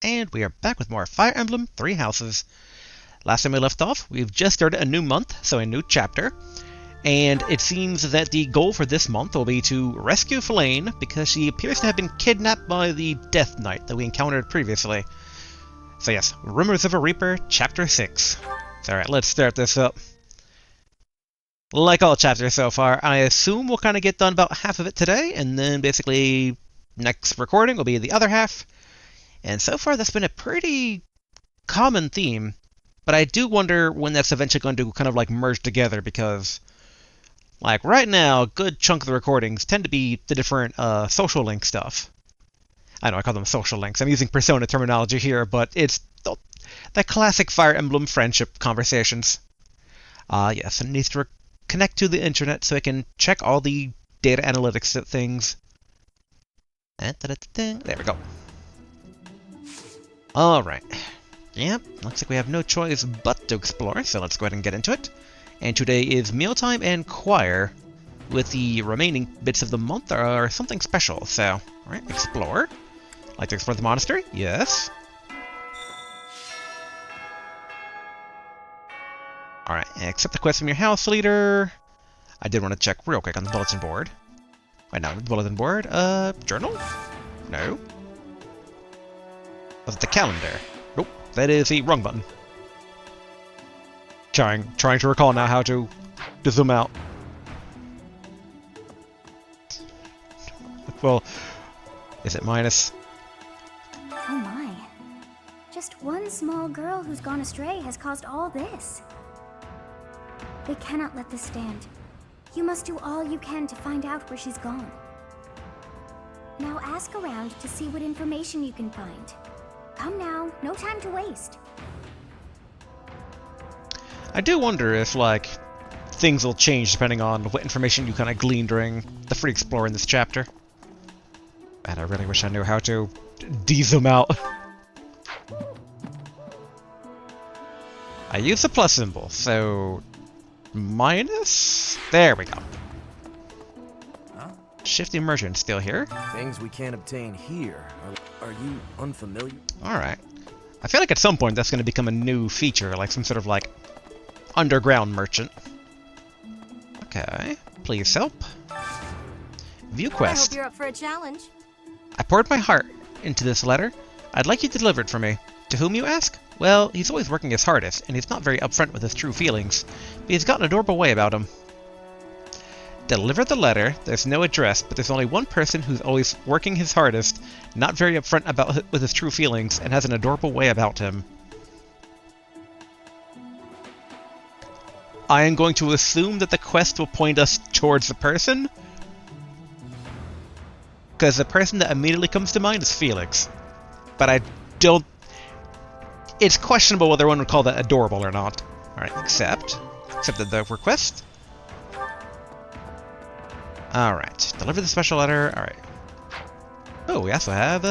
And we are back with more Fire Emblem 3 Houses. Last time we left off, we've just started a new month, so a new chapter. And it seems that the goal for this month will be to rescue Flayn, because she appears to have been kidnapped by the Death Knight that we encountered previously. So yes, Rumors of a Reaper, Chapter 6. So alright, let's start this up. Like all chapters so far, I assume we'll kind of get done about half of it today, and then basically next recording will be the other half. And so far, that's been a pretty common theme, but I do wonder when that's eventually going to kind of like merge together, because like right now, a good chunk of the recordings tend to be the different social link stuff. I know I call them social links. I'm using Persona terminology here, but it's the classic Fire Emblem friendship conversations. Yes, it needs to connect to the internet so I can check all the data analytics things. There we go. Alright. Yep, looks like we have no choice but to explore, so let's go ahead and get into it. And today is mealtime and choir, with the remaining bits of the month are something special, so, alright, explore. Like to explore the monastery? Yes. Alright, accept the quest from your house leader. I did want to check real quick on the bulletin board. Wait, no, the bulletin board, journal? No. Was it the calendar? Nope, that is the wrong button. Trying to recall now how to zoom out. Well, is it minus? Oh my. Just one small girl who's gone astray has caused all this. They cannot let this stand. You must do all you can to find out where she's gone. Now ask around to see what information you can find. Come now, no time to waste. I do wonder if, like, things will change depending on what information you kind of glean during the free explore in this chapter. And I really wish I knew how to de-zoom out. I use the plus symbol, so minus? There we go. Huh? Shifty merchant still here. Things we can't obtain here. Are you unfamiliar? Alright. I feel like at some point that's going to become a new feature, like some sort of, like, underground merchant. Okay. Please help. View quest. I hope you're up for a challenge. I poured my heart into this letter. I'd like you to deliver it for me. To whom, you ask? Well, he's always working his hardest, and he's not very upfront with his true feelings, but he's got an adorable way about him. Deliver the letter. There's no address, but there's only one person who's always working his hardest, not very upfront with his true feelings, and has an adorable way about him. I am going to assume that the quest will point us towards the person, because the person that immediately comes to mind is Felix. But I don't... It's questionable whether one would call that adorable or not. Alright, accepted the request. Alright, deliver the special letter. Alright. Oh, we also have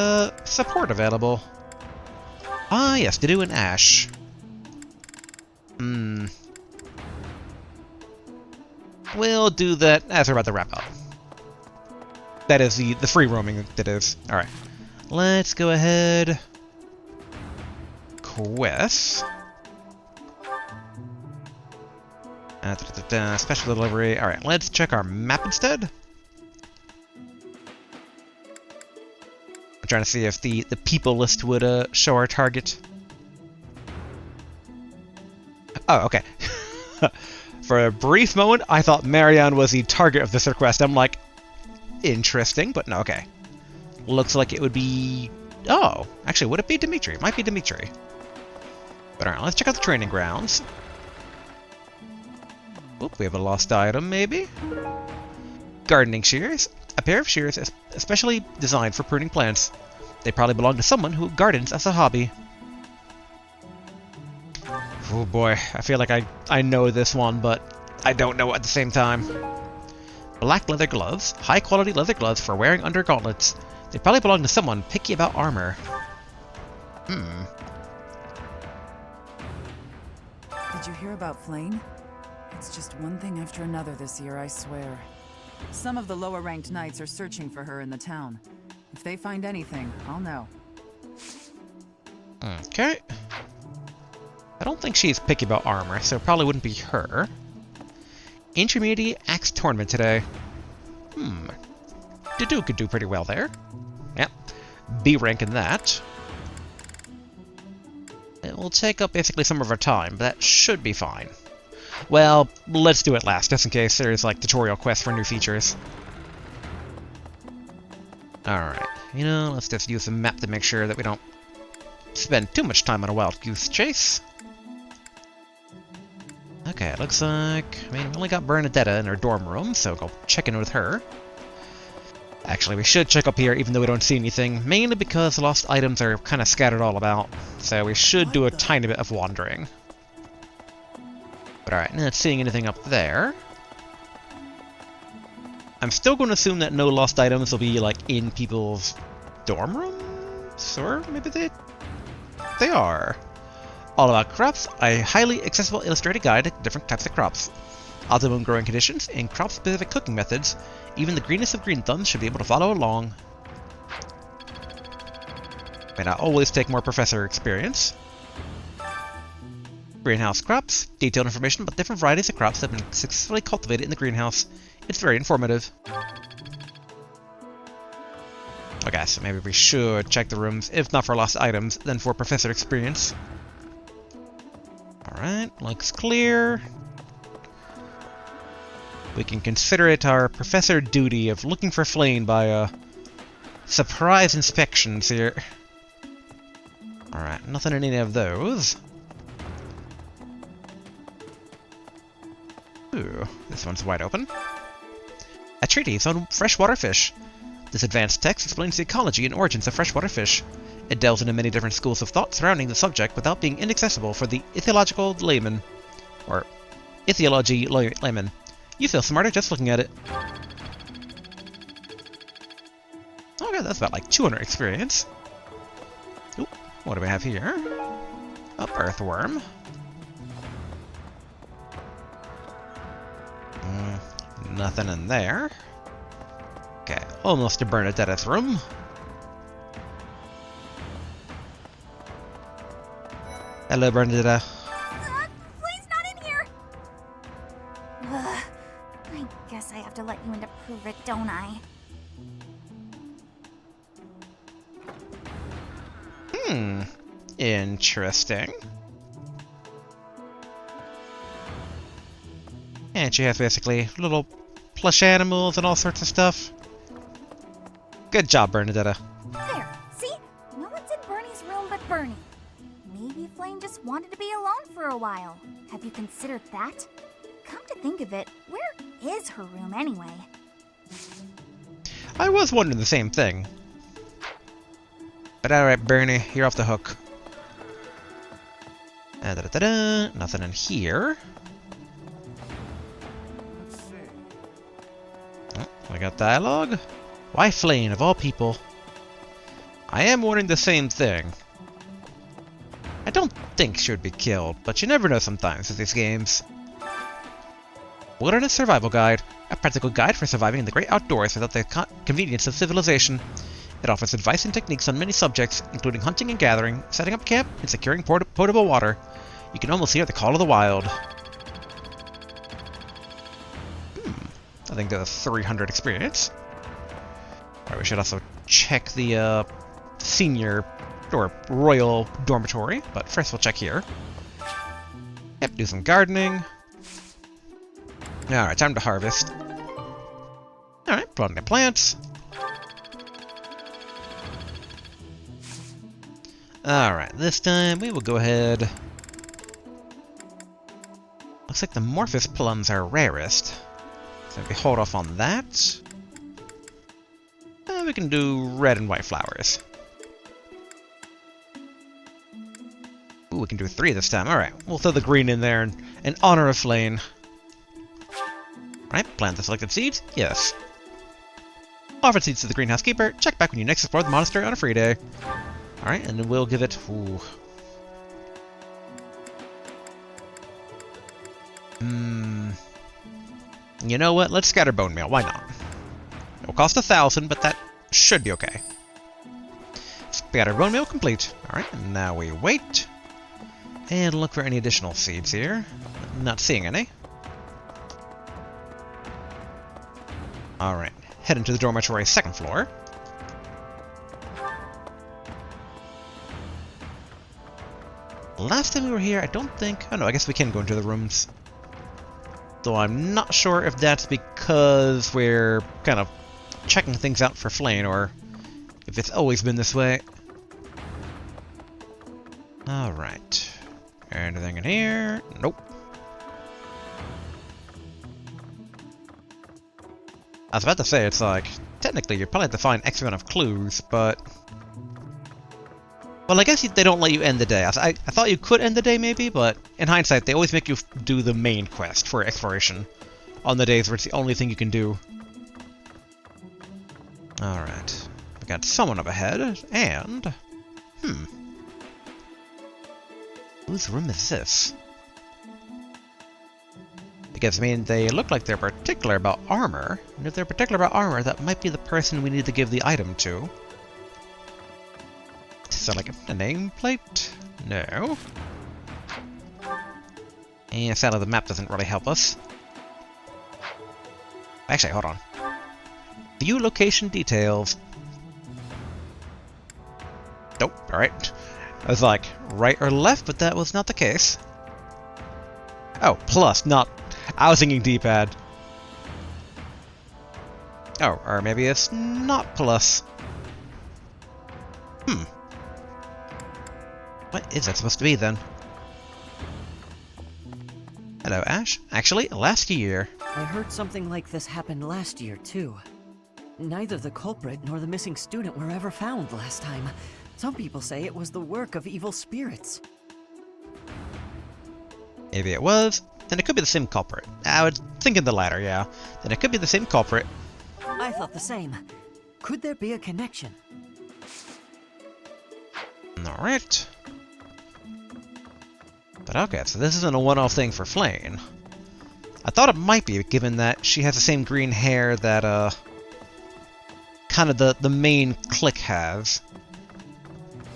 support available. Ah, yes, to do an Ash. We'll do that as we're about to wrap up. That is the free roaming that is. Alright. Let's go ahead. Quest. Special delivery. Alright, let's check our map instead. I'm trying to see if the people list would show our target. Oh, okay. For a brief moment, I thought Marianne was the target of this request. I'm like, interesting, but no, okay. Looks like it would be... Oh, actually, would it be Dimitri? It might be Dimitri. But alright, let's check out the training grounds. Oop, we have a lost item, maybe? Gardening shears. A pair of shears especially designed for pruning plants. They probably belong to someone who gardens as a hobby. Oh boy, I feel like I know this one, but I don't know at the same time. Black leather gloves. High quality leather gloves for wearing under gauntlets. They probably belong to someone picky about armor. Did you hear about Flayn? It's just one thing after another this year, I swear. Some of the lower-ranked knights are searching for her in the town. If they find anything, I'll know. Okay. I don't think she's picky about armor, so it probably wouldn't be her. Intermediate Axe Tournament today. Dedue could do pretty well there. Yep. B rank in that. It will take up basically some of our time, but that should be fine. Well, let's do it last, just in case there's, like, tutorial quests for new features. Alright. You know, let's just use the map to make sure that we don't spend too much time on a wild goose chase. Okay, it looks like... I mean, we only got Bernadetta in her dorm room, so go check in with her. Actually, we should check up here even though we don't see anything, mainly because the lost items are kind of scattered all about, so we should do a tiny bit of wandering. But alright, not seeing anything up there. I'm still going to assume that no lost items will be, like, in people's dorm rooms? Or maybe they are. All About Crops, a highly accessible illustrated guide to different types of crops. Optimum growing conditions and crop-specific cooking methods. Even the greenest of green thumbs should be able to follow along. May not always take more professor experience. Greenhouse crops. Detailed information about different varieties of crops that have been successfully cultivated in the greenhouse. It's very informative. Okay, so maybe we should check the rooms, if not for lost items, then for professor experience. Alright, looks clear. We can consider it our professor duty of looking for Flayn by surprise inspections here. Alright, nothing in any of those. Ooh, this one's wide open. A treatise on freshwater fish. This advanced text explains the ecology and origins of freshwater fish. It delves into many different schools of thought surrounding the subject without being inaccessible for the ichthyological layman. Or ichthyology layman. You feel smarter just looking at it. Okay, that's about like 200 experience. Ooh, what do we have here? Up earthworm. Nothing in there. Okay, almost to Bernadetta's room. Hello, Bernadetta. Flayn's not in here! Ugh, I guess I have to let you in to prove it, don't I? Interesting. And she has basically little plush animals and all sorts of stuff. Good job, Bernadetta. There, see? No one's in Bernie's room but Bernie. Maybe Flayn just wanted to be alone for a while. Have you considered that? Come to think of it, where is her room anyway? I was wondering the same thing. But alright, Bernie, you're off the hook. Nothing in here. Oh, we got dialogue. Why Flayn, of all people? I am wondering the same thing. I don't think she would be killed, but you never know sometimes with these games. Wilderness Survival Guide. A practical guide for surviving in the great outdoors without the convenience of civilization. It offers advice and techniques on many subjects, including hunting and gathering, setting up camp, and securing potable water. You can almost hear the call of the wild. I think there's 300 experience. Alright, we should also check the senior or royal dormitory, but first we'll check here. Yep, do some gardening. Alright, time to harvest. Alright, planting plants. Alright, this time we will go ahead. Looks like the Morphous plums are rarest. So we hold off on that. We can do red and white flowers. Ooh, we can do 3 this time. Alright, we'll throw the green in there in honor of Flayn. Alright, plant the selected seeds? Yes. Offer seeds to the greenhouse keeper. Check back when you next explore the monastery on a free day. Alright, and then we'll give it... Ooh. You know what? Let's scatter bone meal. Why not? It'll cost 1,000, but that should be okay. we got our bone meal complete. Alright, and now we wait. And look for any additional seeds here. Not seeing any. Alright, head into the dormitory second floor. Last time we were here, I don't think... Oh no, I guess we can go into the rooms. Though I'm not sure if that's because we're kind of checking things out for Flayn, or if it's always been this way. Alright. Anything in here? Nope. I was about to say, it's like, technically you'd probably have to find X amount of clues, but... Well, I guess they don't let you end the day. I thought you could end the day, maybe, but in hindsight, they always make you do the main quest for exploration on the days where it's the only thing you can do. Alright. We got someone up ahead, and... Whose room is this? Because, I mean, they look like they're particular about armor, and if they're particular about armor, that might be the person we need to give the item to. Is that like a nameplate? No. And sadly the map doesn't really help us. Actually, hold on. View location details. Nope, alright. I was like, right or left, but that was not the case. Oh, plus, not... I was thinking D-pad. Oh, or maybe it's not plus. What is that supposed to be, then? Hello, Ash. Actually, last year. I heard something like this happened last year, too. Neither the culprit nor the missing student were ever found last time. Some people say it was the work of evil spirits. Maybe it was. Then it could be the same culprit. I would think in the latter, yeah. Then it could be the same culprit. I thought the same. Could there be a connection? Alright. But okay, so this isn't a one-off thing for Flayn. I thought it might be, given that she has the same green hair that, kind of the main clique has.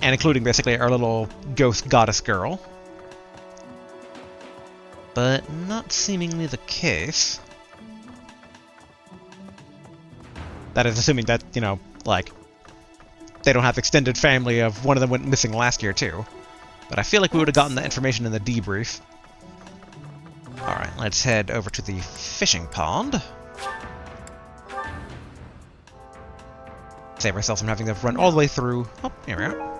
And including basically our little ghost goddess girl. But not seemingly the case. That is assuming that, you know, like, they don't have extended family of one of them went missing last year too. But I feel like we would have gotten that information in the debrief. Alright, let's head over to the fishing pond. Save ourselves from having to run all the way through. Oh, here we are.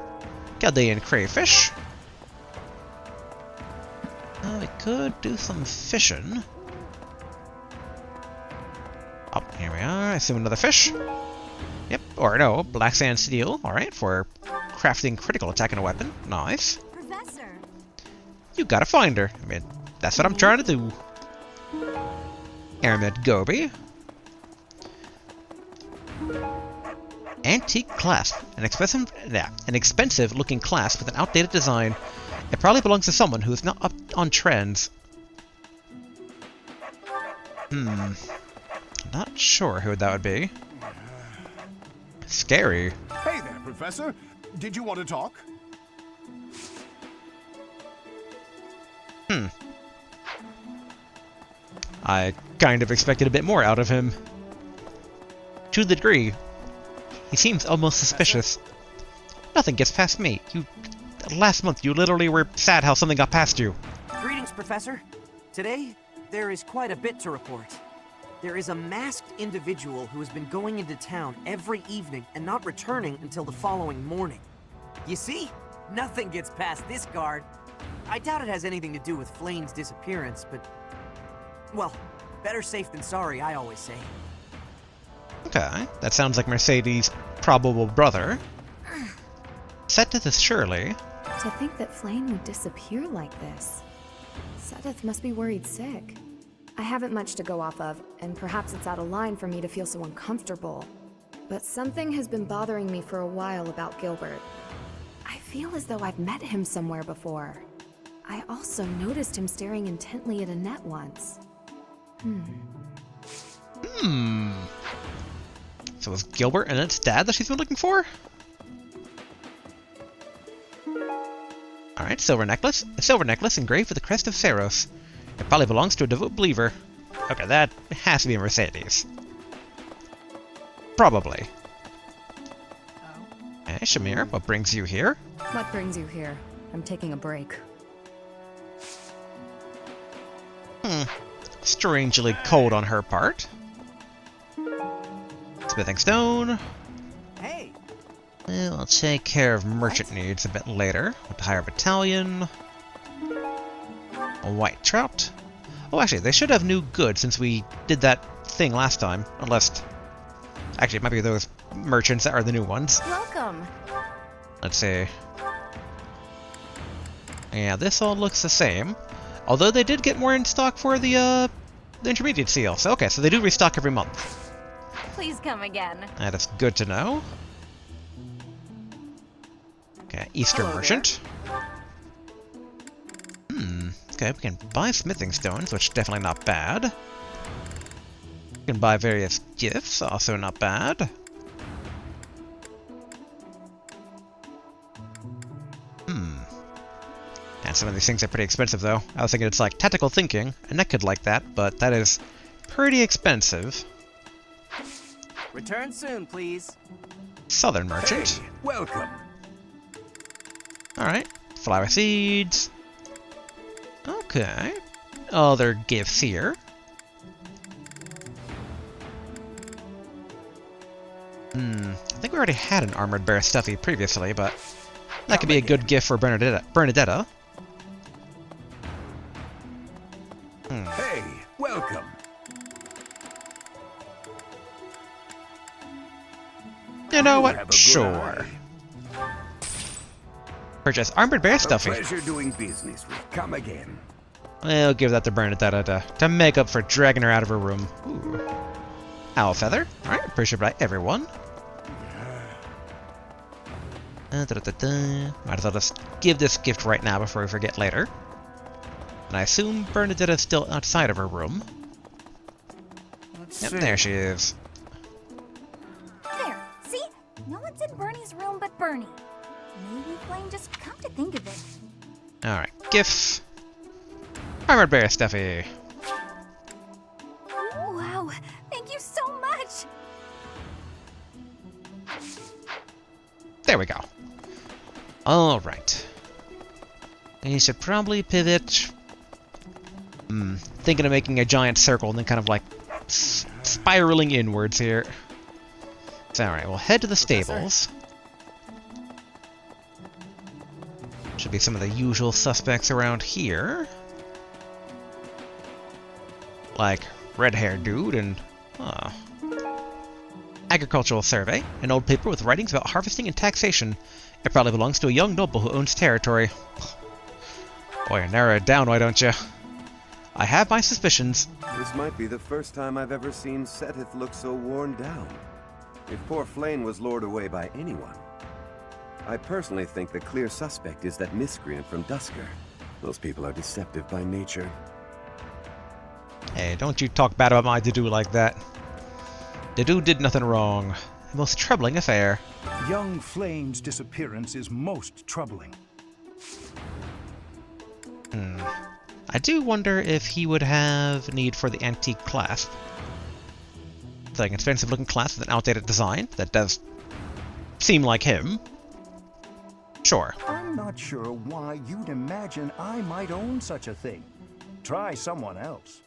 Galdean crayfish. We could do some fishing. Oh, here we are. I assume another fish. Yep, or no, black sand steel. Alright, for crafting critical attack in a weapon. Nice. Professor! You gotta find her. I mean, that's what I'm trying to do. Aramid Gobi. Antique clasp. An expensive looking clasp with an outdated design. It probably belongs to someone who is not up on trends. Not sure who that would be. Scary. Hey there, Professor. Did you want to talk? I kind of expected a bit more out of him. To the degree. He seems almost suspicious. Nothing gets past me. Last month, you literally were sad how something got past you. Greetings, Professor. Today, there is quite a bit to report. There is a masked individual who has been going into town every evening and not returning until the following morning. You see? Nothing gets past this guard. I doubt it has anything to do with Flayn's disappearance, but... well, better safe than sorry, I always say. Okay, that sounds like Mercedes' probable brother. Seteth surely. To think that Flayn would disappear like this. Seteth must be worried sick. I haven't much to go off of, and perhaps it's out of line for me to feel so uncomfortable. But something has been bothering me for a while about Gilbert. I feel as though I've met him somewhere before. I also noticed him staring intently at Annette once. So was Gilbert Annette's dad that she's been looking for? Alright, silver necklace. A silver necklace engraved with the crest of Saros. It probably belongs to a devout believer. Okay, that has to be Mercedes. Probably. Hey, Shamir, what brings you here? What brings you here? I'm taking a break. Strangely cold on her part. Smithing stone. Hey, I'll take care of merchant needs a bit later. With the higher battalion. A white trout. Oh, actually, they should have new goods since we did that thing last time. Unless... Actually, it might be those merchants that are the new ones. Welcome. Let's see. Yeah, this all looks the same. Although they did get more in stock for the intermediate seal. So, okay, so they do restock every month. Please come again. That is good to know. Okay, Eastern Hello Merchant. Okay, we can buy smithing stones, which is definitely not bad. We can buy various gifts, also not bad. And some of these things are pretty expensive, though. I was thinking it's like tactical thinking, and that could like that, but that is pretty expensive. return soon, please. Southern Merchant. Hey, welcome. Alright. Flower seeds. Okay. Other gifts here. I think we already had an armored bear stuffy previously, but that could be a good gift for Bernadetta. Hey, welcome. You know You have a what? good Sure. eye. Purchase armored bear A stuffy. pleasure doing business with. Come again. I'll give that to Bernadetta to make up for dragging her out of her room. Ooh. Owl feather. Alright, appreciated by everyone. Might as well just give this gift right now before we forget later. And I assume Bernadetta's still outside of her room. Yep, there she is. There, see? No one's in Bernie's room but Bernie. Maybe Flayn just come to think of it. Alright, gifts. Armored bear stuffy. Wow, thank you so much! There we go. Alright. You should probably pivot. Thinking of making a giant circle and then kind of like spiraling inwards here. So, alright, we'll head to the stables. Should be some of the usual suspects around here. Like red-haired dude and... Agricultural survey. An old paper with writings about harvesting and taxation. It probably belongs to a young noble who owns territory. Boy, narrow it down, why don't you? I have my suspicions. This might be the first time I've ever seen Seteth look so worn down. If poor Flayn was lured away by anyone, I personally think the clear suspect is that miscreant from Dusker. Those people are deceptive by nature. Hey, don't you talk bad about my Dedue like that. Dedue did nothing wrong. A most troubling affair. Young Flayn's disappearance is most troubling. I do wonder if he would have need for the antique clasp. It's like an expensive-looking clasp with an outdated design. That does seem like him. Sure. I'm not sure why you'd imagine I might own such a thing. Try someone else.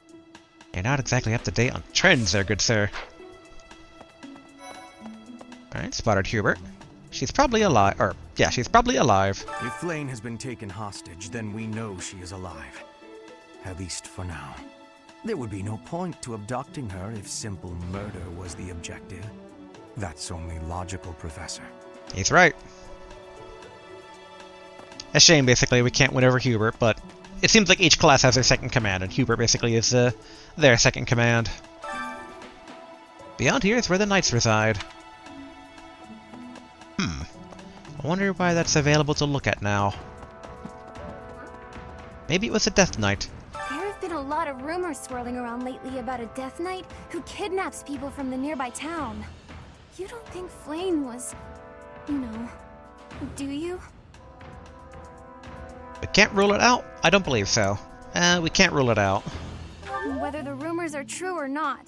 You're not exactly up to date on trends there, good sir. Alright, spotted Hubert. She's probably alive. Or, yeah, she's probably alive. If Flayn has been taken hostage, then we know she is alive. At least for now. There would be no point to abducting her if simple murder was the objective. That's only logical, Professor. He's right. A shame, basically, we can't win over Hubert, but it seems like each class has their second command, and Hubert basically is their second command. Beyond here is where the knights reside. I wonder why that's available to look at now. Maybe it was a Death Knight. There have been a lot of rumors swirling around lately about a Death Knight who kidnaps people from the nearby town. You don't think Flayn was, you know, do you? can't rule it out? I don't believe so. We can't rule it out. Whether the rumors are true or not,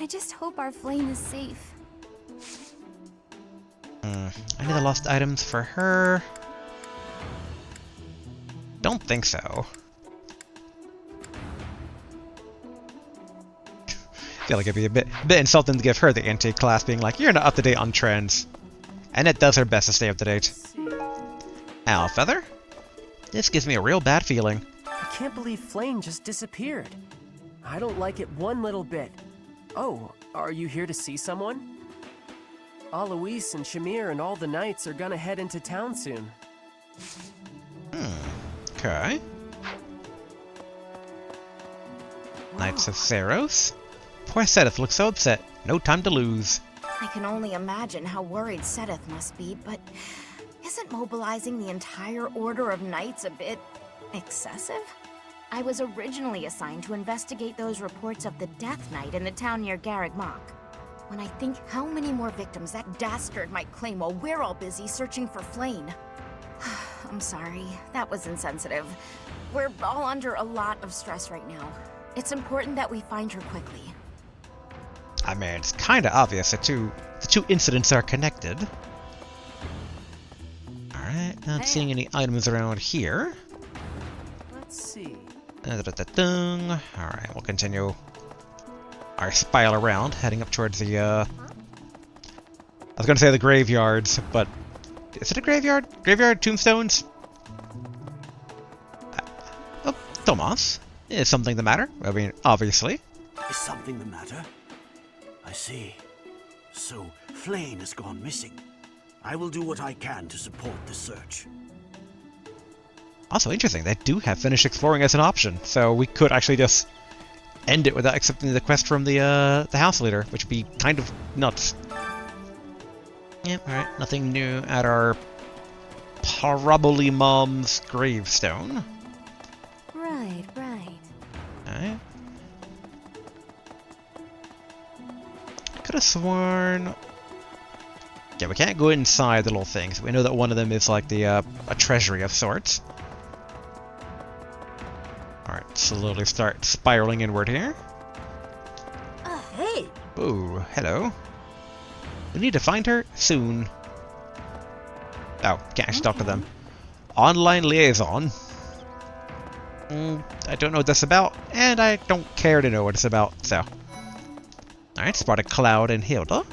I just hope our Flayn is safe. Any of the lost items for her? Don't think so. Feel like it'd be a bit insulting to give her the antique class, being like, you're not up to date on trends. And it does her best to stay up to date. Owl feather? This gives me a real bad feeling. I can't believe Flayn just disappeared. I don't like it one little bit. Oh, are you here to see someone? Alois and Shamir and all the knights are gonna head into town soon. Okay. Knights of Saros? Poor Sedith looks so upset. No time to lose. I can only imagine how worried Sedith must be, but isn't mobilizing the entire Order of Knights a bit excessive? I was originally assigned to investigate those reports of the Death Knight in the town near Garreg Mach. When I think how many more victims that dastard might claim while we're all busy searching for Flayn. I'm sorry, that was insensitive. We're all under a lot of stress right now. It's important that we find her quickly. I mean, it's kind of obvious that the two incidents are connected. Alright, not seeing any items around here. Let's see. Alright, we'll continue our spiral around, heading up towards the, I was gonna say the graveyards, but is it a graveyard? Graveyard tombstones? Oh, Tomas. Is something the matter? I mean, obviously. Is something the matter? I see. So, Flayn has gone missing. I will do what I can to support the search. Also interesting, they do have finished exploring as an option, so we could actually just end it without accepting the quest from the house leader, which would be kind of nuts. Yep, alright, nothing new at our probably mom's gravestone. Right. Alright. Could have sworn... Yeah, we can't go inside the little things. We know that one of them is like the a treasury of sorts. Alright, slowly start spiraling inward here. Hey! Ooh, hello. We need to find her soon. Oh, can't actually talk to them. Online liaison. I don't know what that's about, and I don't care to know what it's about, so. Alright, spotted Cloud and Hilda.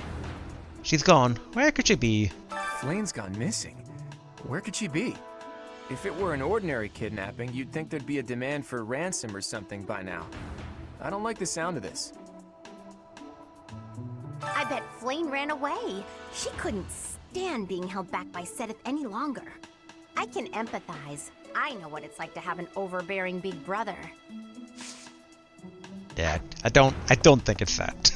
She's gone. Where could she be? Flayn's gone missing. Where could she be? If it were an ordinary kidnapping, you'd think there'd be a demand for ransom or something by now. I don't like the sound of this. I bet Flayn ran away. She couldn't stand being held back by Sedith any longer. I can empathize. I know what it's like to have an overbearing big brother. Yeah, I don't think it's that.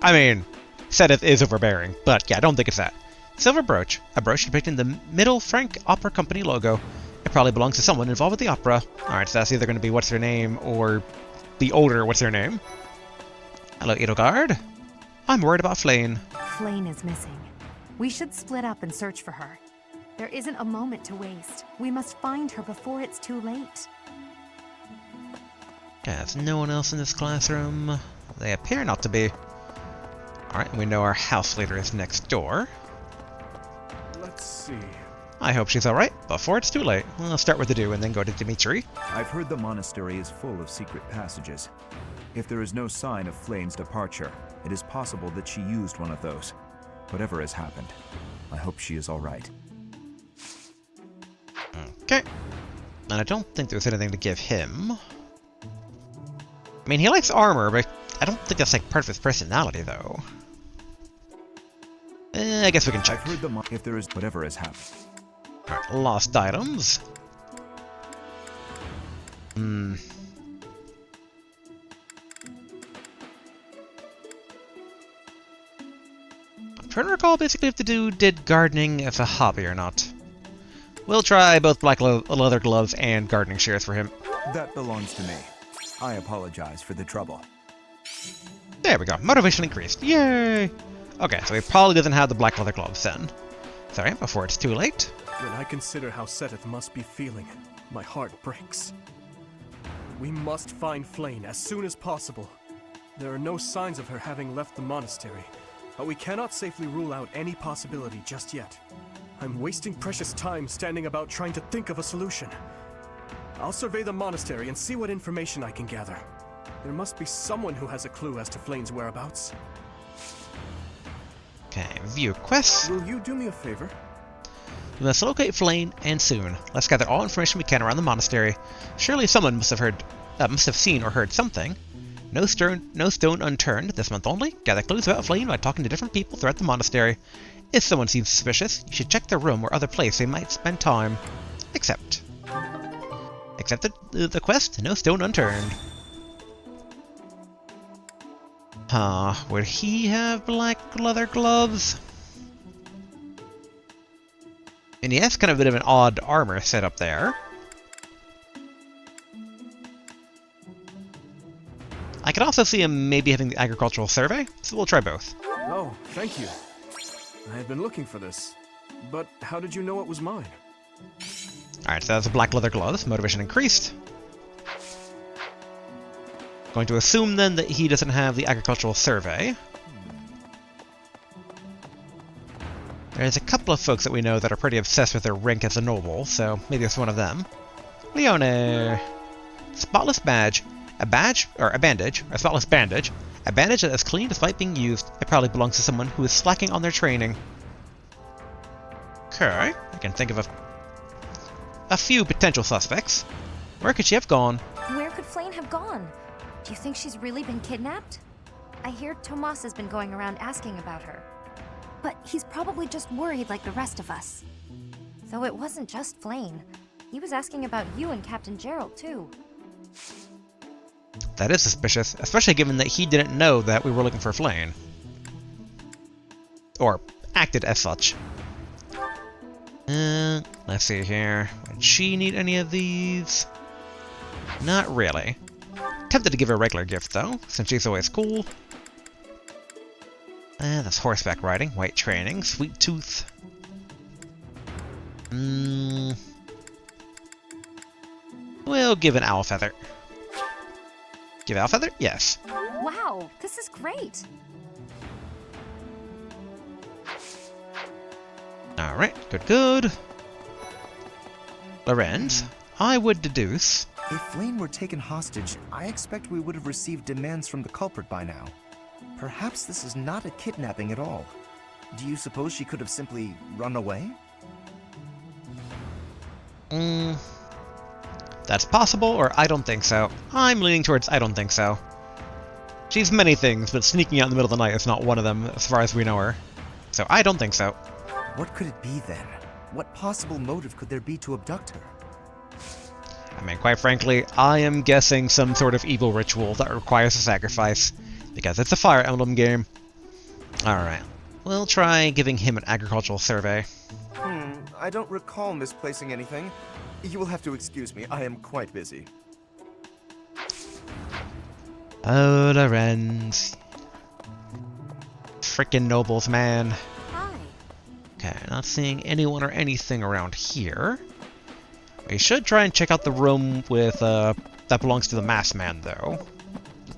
I mean, Sedith is overbearing, but yeah, I don't think it's that. Silver brooch. A brooch depicting the Middle Frank Opera Company logo. It probably belongs to someone involved with the opera. Alright, so that's either going to be what's their name or the older what's their name. Hello, Edelgard. I'm worried about Flayn. Flayn is missing. We should split up and search for her. There isn't a moment to waste. We must find her before it's too late. There's no one else in this classroom. They appear not to be. Alright, we know our house leader is next door. Let's see. I hope she's alright, before it's too late. I'll start with the do and then go to Dimitri. I've heard the monastery is full of secret passages. If there is no sign of Flayn's departure, it is possible that she used one of those. Whatever has happened, I hope she is alright. Okay. And I don't think there's anything to give him. I mean, he likes armor, but I don't think that's like part of his personality, though. I guess we can check. I've heard if there is whatever has happened. Alright, lost items. I'm trying to recall basically if the dude did gardening as a hobby or not. We'll try both black leather gloves and gardening shears for him. That belongs to me. I apologize for the trouble. There we go. Motivation increased. Yay! Okay, so he probably doesn't have the black leather gloves then. Sorry, before it's too late. When I consider how Seteth must be feeling, my heart breaks. We must find Flayn as soon as possible. There are no signs of her having left the monastery, but we cannot safely rule out any possibility just yet. I'm wasting precious time standing about trying to think of a solution. I'll survey the monastery and see what information I can gather. There must be someone who has a clue as to Flayn's whereabouts. Okay, view quests. Will you do me a favor? We must locate Flayn, and soon. Let's gather all information we can around the monastery. Surely someone must have seen or heard something. No stone unturned this month only. Gather clues about Flayn by talking to different people throughout the monastery. If someone seems suspicious, you should check their room or other place they might spend time. Accept the quest. No stone unturned. Would he have black leather gloves? And he has kind of a bit of an odd armor setup there. I could also see him maybe having the agricultural survey, so we'll try both. Oh, thank you. I had been looking for this, but how did you know it was mine? Alright, so that's the black leather gloves. Motivation increased. Going to assume then that he doesn't have the agricultural survey. There's a couple of folks that we know that are pretty obsessed with their rank as a noble, so maybe it's one of them. Leone. Spotless badge. A bandage. A spotless bandage. A bandage that is clean despite being used. It probably belongs to someone who is slacking on their training. Okay, I can think of a few potential suspects. Where could she have gone? Where could Flayn have gone? Do you think she's really been kidnapped? I hear Tomas has been going around asking about her. But he's probably just worried like the rest of us. Though it wasn't just Flayn. He was asking about you and Captain Gerald, too. That is suspicious, especially given that he didn't know that we were looking for Flayn. Or acted as such. Let's see here. Would she need any of these? Not really. Tempted to give her a regular gift, though, since she's always cool. That's horseback riding, white training, sweet tooth. We'll give an owl feather. Give owl feather? Yes. Wow, this is great. Alright, good. Lorenz, I would deduce... If Flayn were taken hostage, I expect we would have received demands from the culprit by now. Perhaps this is not a kidnapping at all. Do you suppose she could have simply run away? That's possible, or I don't think so. I'm leaning towards I don't think so. She's many things, but sneaking out in the middle of the night is not one of them, as far as we know her. So I don't think so. What could it be then? What possible motive could there be to abduct her? I mean, quite frankly, I am guessing some sort of evil ritual that requires a sacrifice, because it's a Fire Emblem game. Alright, we'll try giving him an agricultural survey. I don't recall misplacing anything. You will have to excuse me, I am quite busy. Oh, Lorenz. Frickin' nobles, man. Hi. Okay, not seeing anyone or anything around here. We should try and check out the room with, that belongs to the masked man, though.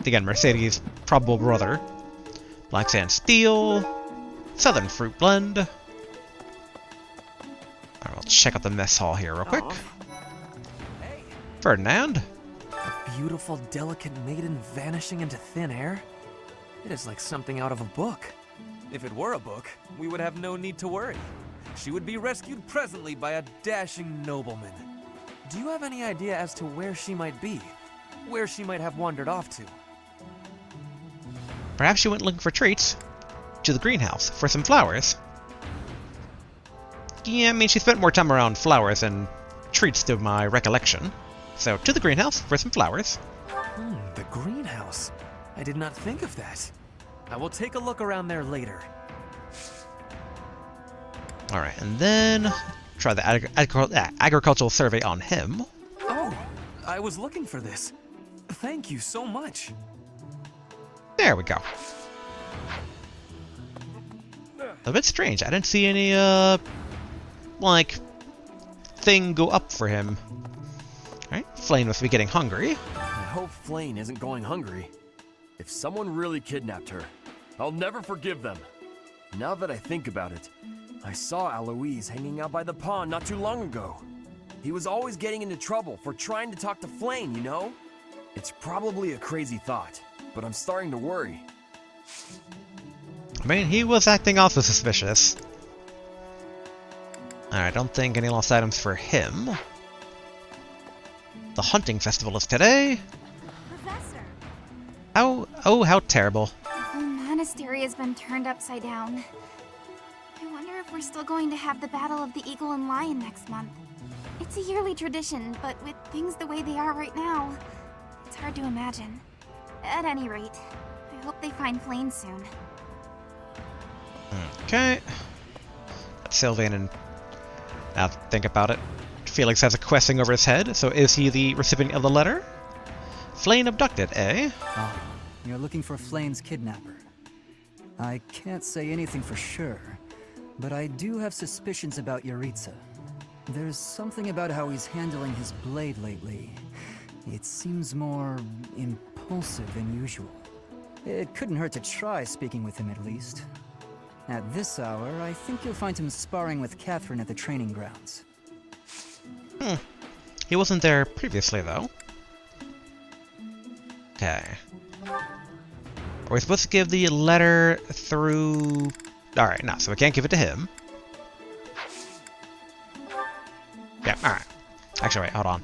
Again, Mercedes' probable brother. Black Sand Steel. Southern Fruit Blend. Alright, we'll check out the mess hall here real quick. Hey. Ferdinand. A beautiful, delicate maiden vanishing into thin air? It is like something out of a book. If it were a book, we would have no need to worry. She would be rescued presently by a dashing nobleman. Do you have any idea as to where she might be? Where she might have wandered off to? Perhaps she went looking for treats. To the greenhouse for some flowers. Yeah, I mean, she spent more time around flowers than treats to my recollection. So, to the greenhouse for some flowers. The greenhouse. I did not think of that. I will take a look around there later. Alright, and then try the agricultural survey on him. Oh, I was looking for this. Thank you so much. There we go. A bit strange. I didn't see any, like, thing go up for him. Alright, Flayn must be getting hungry. I hope Flayn isn't going hungry. If someone really kidnapped her, I'll never forgive them. Now that I think about it, I saw Alois hanging out by the pond not too long ago. He was always getting into trouble for trying to talk to Flayn, you know? It's probably a crazy thought, but I'm starting to worry. I mean, he was acting also suspicious. I don't think any lost items for him. The hunting festival is today. Professor! How terrible. The whole monastery has been turned upside down. I wonder if we're still going to have the Battle of the Eagle and Lion next month. It's a yearly tradition, but with things the way they are right now, it's hard to imagine. At any rate, I hope they find Flayn soon. Okay. Sylvain and... Now think about it. Felix has a questing over his head, so is he the recipient of the letter? Flayn abducted, eh? Ah, you're looking for Flayn's kidnapper. I can't say anything for sure, but I do have suspicions about Yaritza. There's something about how he's handling his blade lately. It seems more impulsive than usual. It couldn't hurt to try speaking with him at least. At this hour, I think you'll find him sparring with Catherine at the training grounds. He wasn't there previously, though. Okay. Are we supposed to give the letter through... Alright, no, so we can't give it to him. Yeah, alright. Actually, wait, hold on.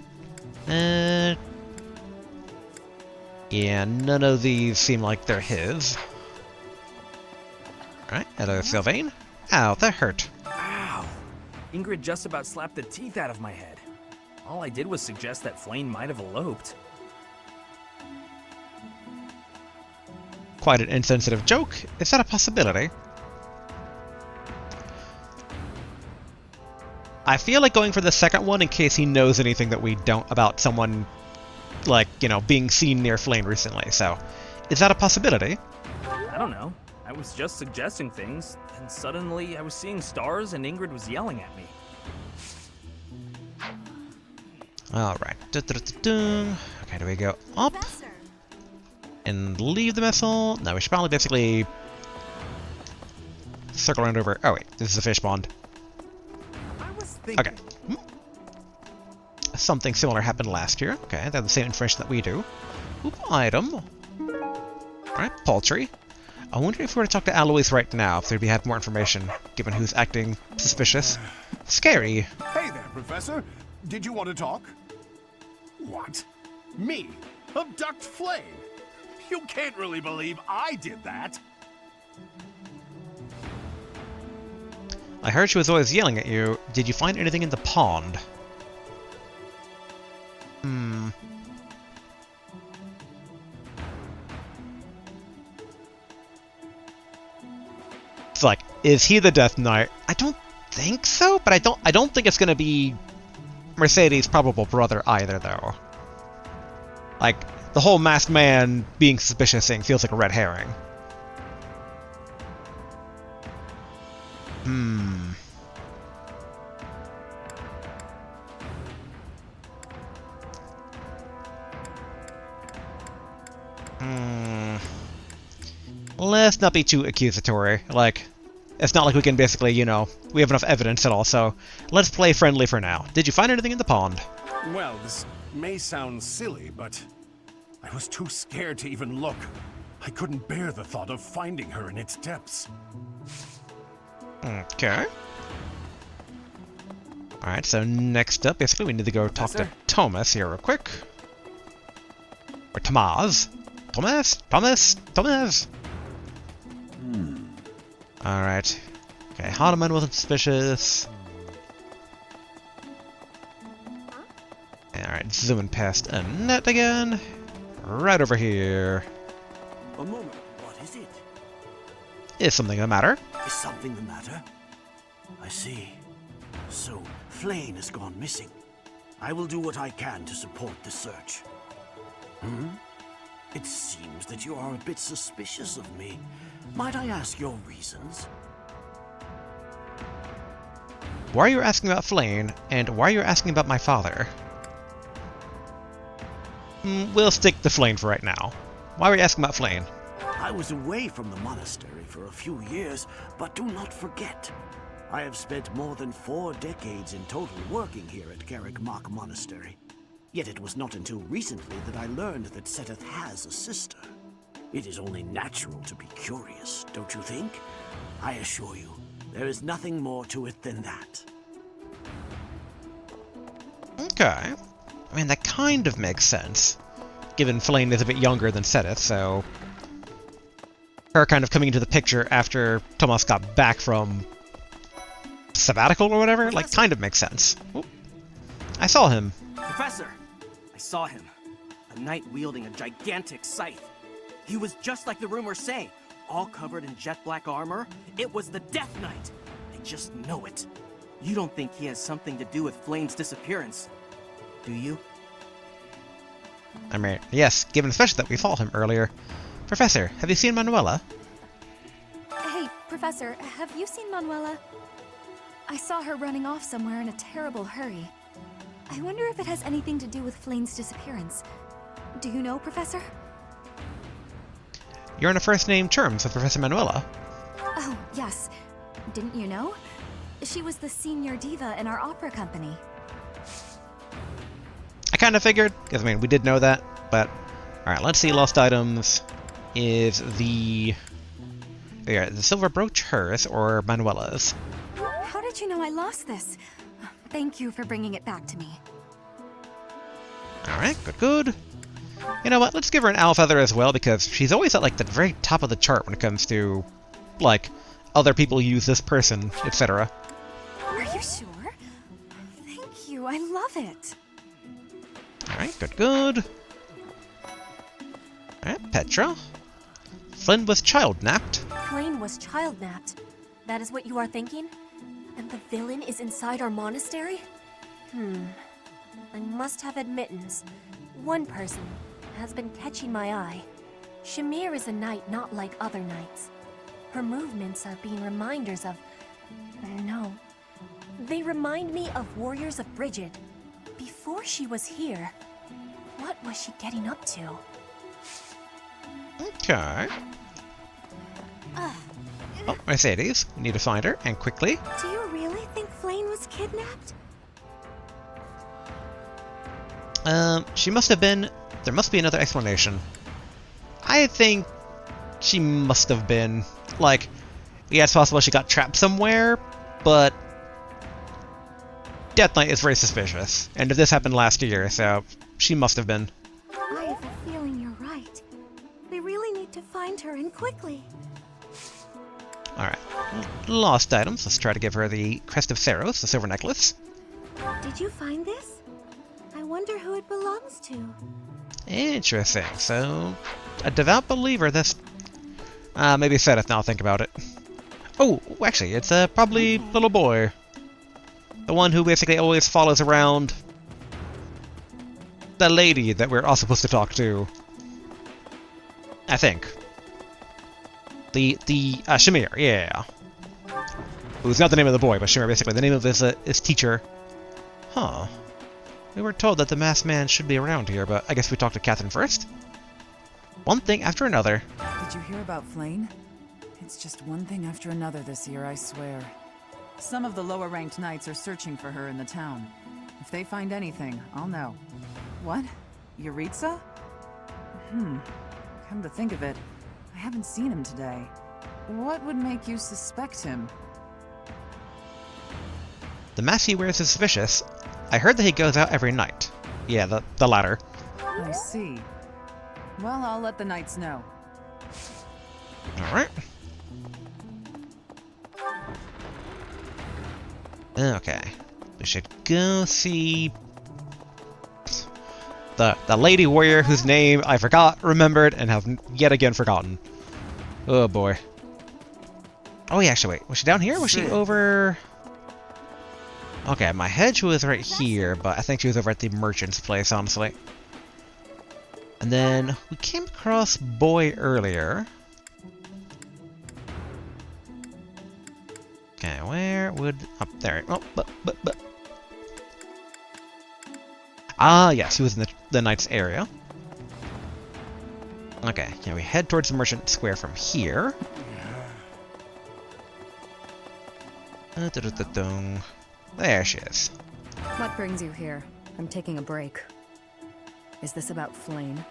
Yeah, none of these seem like they're his. Alright, hello, Sylvain. Ow, that hurt. Ow! Ingrid just about slapped the teeth out of my head. All I did was suggest that Flayn might have eloped. Quite an insensitive joke. Is that a possibility? I feel like going for the second one in case he knows anything that we don't about someone, like, you know, being seen near Flayn recently, so... Is that a possibility? I don't know. I was just suggesting things, and suddenly I was seeing stars and Ingrid was yelling at me. Alright. Okay, do we go up? And leave the missile? No, we should probably basically... circle around over... Oh wait, this is a fish pond. Okay. Something similar happened last year. Okay, they have the same information that we do. Oop, item. Alright, poultry. I wonder if we were to talk to Alois right now, if we had more information, given who's acting suspicious. Scary. Hey there, Professor. Did you want to talk? What? Me? Abduct Flayn? You can't really believe I did that. I heard she was always yelling at you. Did you find anything in the pond? It's like, is he the Death Knight? I don't think so, but I don't think it's gonna be Mercedes' probable brother either, though. Like, the whole masked man being suspicious thing feels like a red herring. Let's not be too accusatory. Like, it's not like we can basically, you know, we have enough evidence at all, so let's play friendly for now. Did you find anything in the pond? Well, this may sound silly, but I was too scared to even look. I couldn't bear the thought of finding her in its depths. Okay. Alright, so next up, basically, we need to go talk to Thomas here real quick. Or Thomas. Thomas! Alright. Okay, Hanuman wasn't suspicious. Alright, zooming past Annette again. Right over here. A moment, what is it? Is something the matter? Is something the matter? I see. So, Flayn has gone missing. I will do what I can to support the search. It seems that you are a bit suspicious of me. Might I ask your reasons? why are you asking about Flayn, and why are you asking about my father? We'll stick to Flayn for right now. Why were you asking about Flayn? I was away from the monastery for a few years, but do not forget, I have spent more than 4 decades in total working here at Garreg-Mach Monastery. Yet it was not until recently that I learned that Seteth has a sister. It is only natural to be curious, don't you think? I assure you, there is nothing more to it than that. Okay. I mean, that kind of makes sense, given Flayn is a bit younger than Seteth, so her kind of coming into the picture after Tomas got back from sabbatical or whatever, like, kind of makes sense. Oop. I saw him. Professor! I saw him. A knight wielding a gigantic scythe. He was just like the rumors say, all covered in jet black armor. It was the Death Knight. I just know it. You don't think he has something to do with Flayn's disappearance, do you? I mean, yes, given especially that we saw him earlier. Professor, have you seen Manuela? Hey, Professor, have you seen Manuela? I saw her running off somewhere in a terrible hurry. I wonder if it has anything to do with Flayn's disappearance. Do you know, Professor? You're on a first-name terms with Professor Manuela. Oh, yes. Didn't you know? She was the senior diva in our opera company. I kind of figured, because, I mean, we did know that, but... Alright, let's see, lost items. Is the... Yeah, the silver brooch hers or Manuela's? How did you know I lost this? Thank you for bringing it back to me. Alright, good. You know what, let's give her an owl feather as well, because she's always at, like, the very top of the chart when it comes to, like, other people use this person, etc. Are you sure? Thank you, I love it. Alright, good. Alright, Petra. Flynn was child-napped. Flayn was child-napped. That is what you are thinking? And the villain is inside our monastery? I must have admittance. One person has been catching my eye. Shamir is a knight not like other knights. Her movements are being reminders of... No. They remind me of Warriors of Brigid. Before she was here, what was she getting up to? Okay. Oh, Mercedes. We need to find her, and quickly. Do you really think Flayn was kidnapped? She must have been... There must be another explanation. I think she must have been... Like, yeah, it's possible she got trapped somewhere, but... Death Knight is very suspicious, and if this happened last year, so she must have been. I have a feeling you're right. We really need to find her, and quickly. Alright. Lost items. Let's try to give her the Crest of Saros, the silver necklace. Did you find this? I wonder who it belongs to. Interesting. So, a devout believer, that's... maybe Seteth, now I'll think about it. Oh, actually, it's probably little boy. The one who basically always follows around the lady that we're all supposed to talk to. I think. The Shamir, yeah. Who's not the name of the boy, but Shamir, basically. The name of his teacher. Huh. We were told that the masked man should be around here, but I guess we talked to Catherine first. One thing after another. Did you hear about Flayn? It's just one thing after another this year, I swear. Some of the lower-ranked knights are searching for her in the town. If they find anything, I'll know. What? Yuritsa? Come to think of it, I haven't seen him today. What would make you suspect him? The mask he wears is suspicious. I heard that he goes out every night. Yeah, the latter. I see. Well, I'll let the knights know. Alright. Okay. We should go see... The lady warrior whose name I remembered, and have yet again forgotten. Oh boy. Oh yeah, actually wait. Was she down here? Was she over... Okay, my head she was right here, but I think she was over at the merchant's place, honestly. And then we came across Boy earlier. Okay, would... Up there. Oh, but... Ah, yes, he was in the knight's area. Okay, yeah, we head towards the merchant square from here. There she is. What brings you here? I'm taking a break. Is this about Flayn?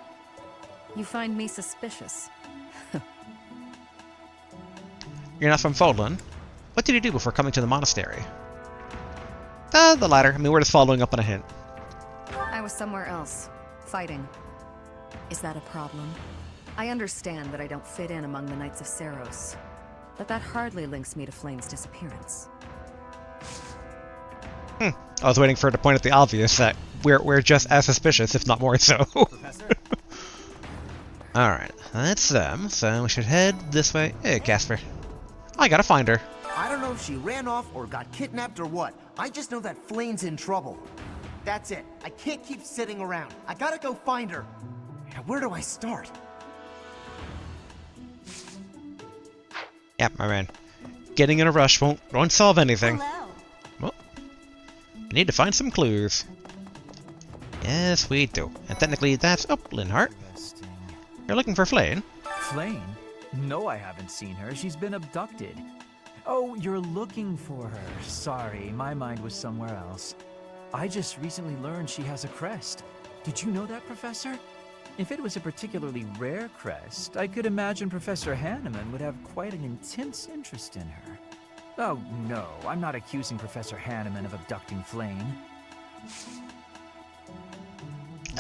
You find me suspicious. You're not from Fodlan. What did you do before coming to the monastery? The latter. I mean, we're just following up on a hint. I was somewhere else, fighting. Is that a problem? I understand that I don't fit in among the Knights of Seiros, but that hardly links me to Flayn's disappearance. I was waiting for her to point at the obvious that we're just as suspicious, if not more so. Alright, that's them, so we should head this way. Hey, Casper. I gotta find her. I don't know if she ran off or got kidnapped or what. I just know that Flayn's in trouble. That's it. I can't keep sitting around. I gotta go find her. Now, where do I start? Yep, my man. Getting in a rush won't solve anything. Well, we need to find some clues. Yes, we do. And technically, that's... Oh, Linhart. You're looking for Flayn? Flayn? No, I haven't seen her. She's been abducted. Oh, you're looking for her. Sorry, my mind was somewhere else. I just recently learned she has a crest. Did you know that, Professor? If it was a particularly rare crest, I could imagine Professor Hanneman would have quite an intense interest in her. Oh, no, I'm not accusing Professor Hanneman of abducting Flayn.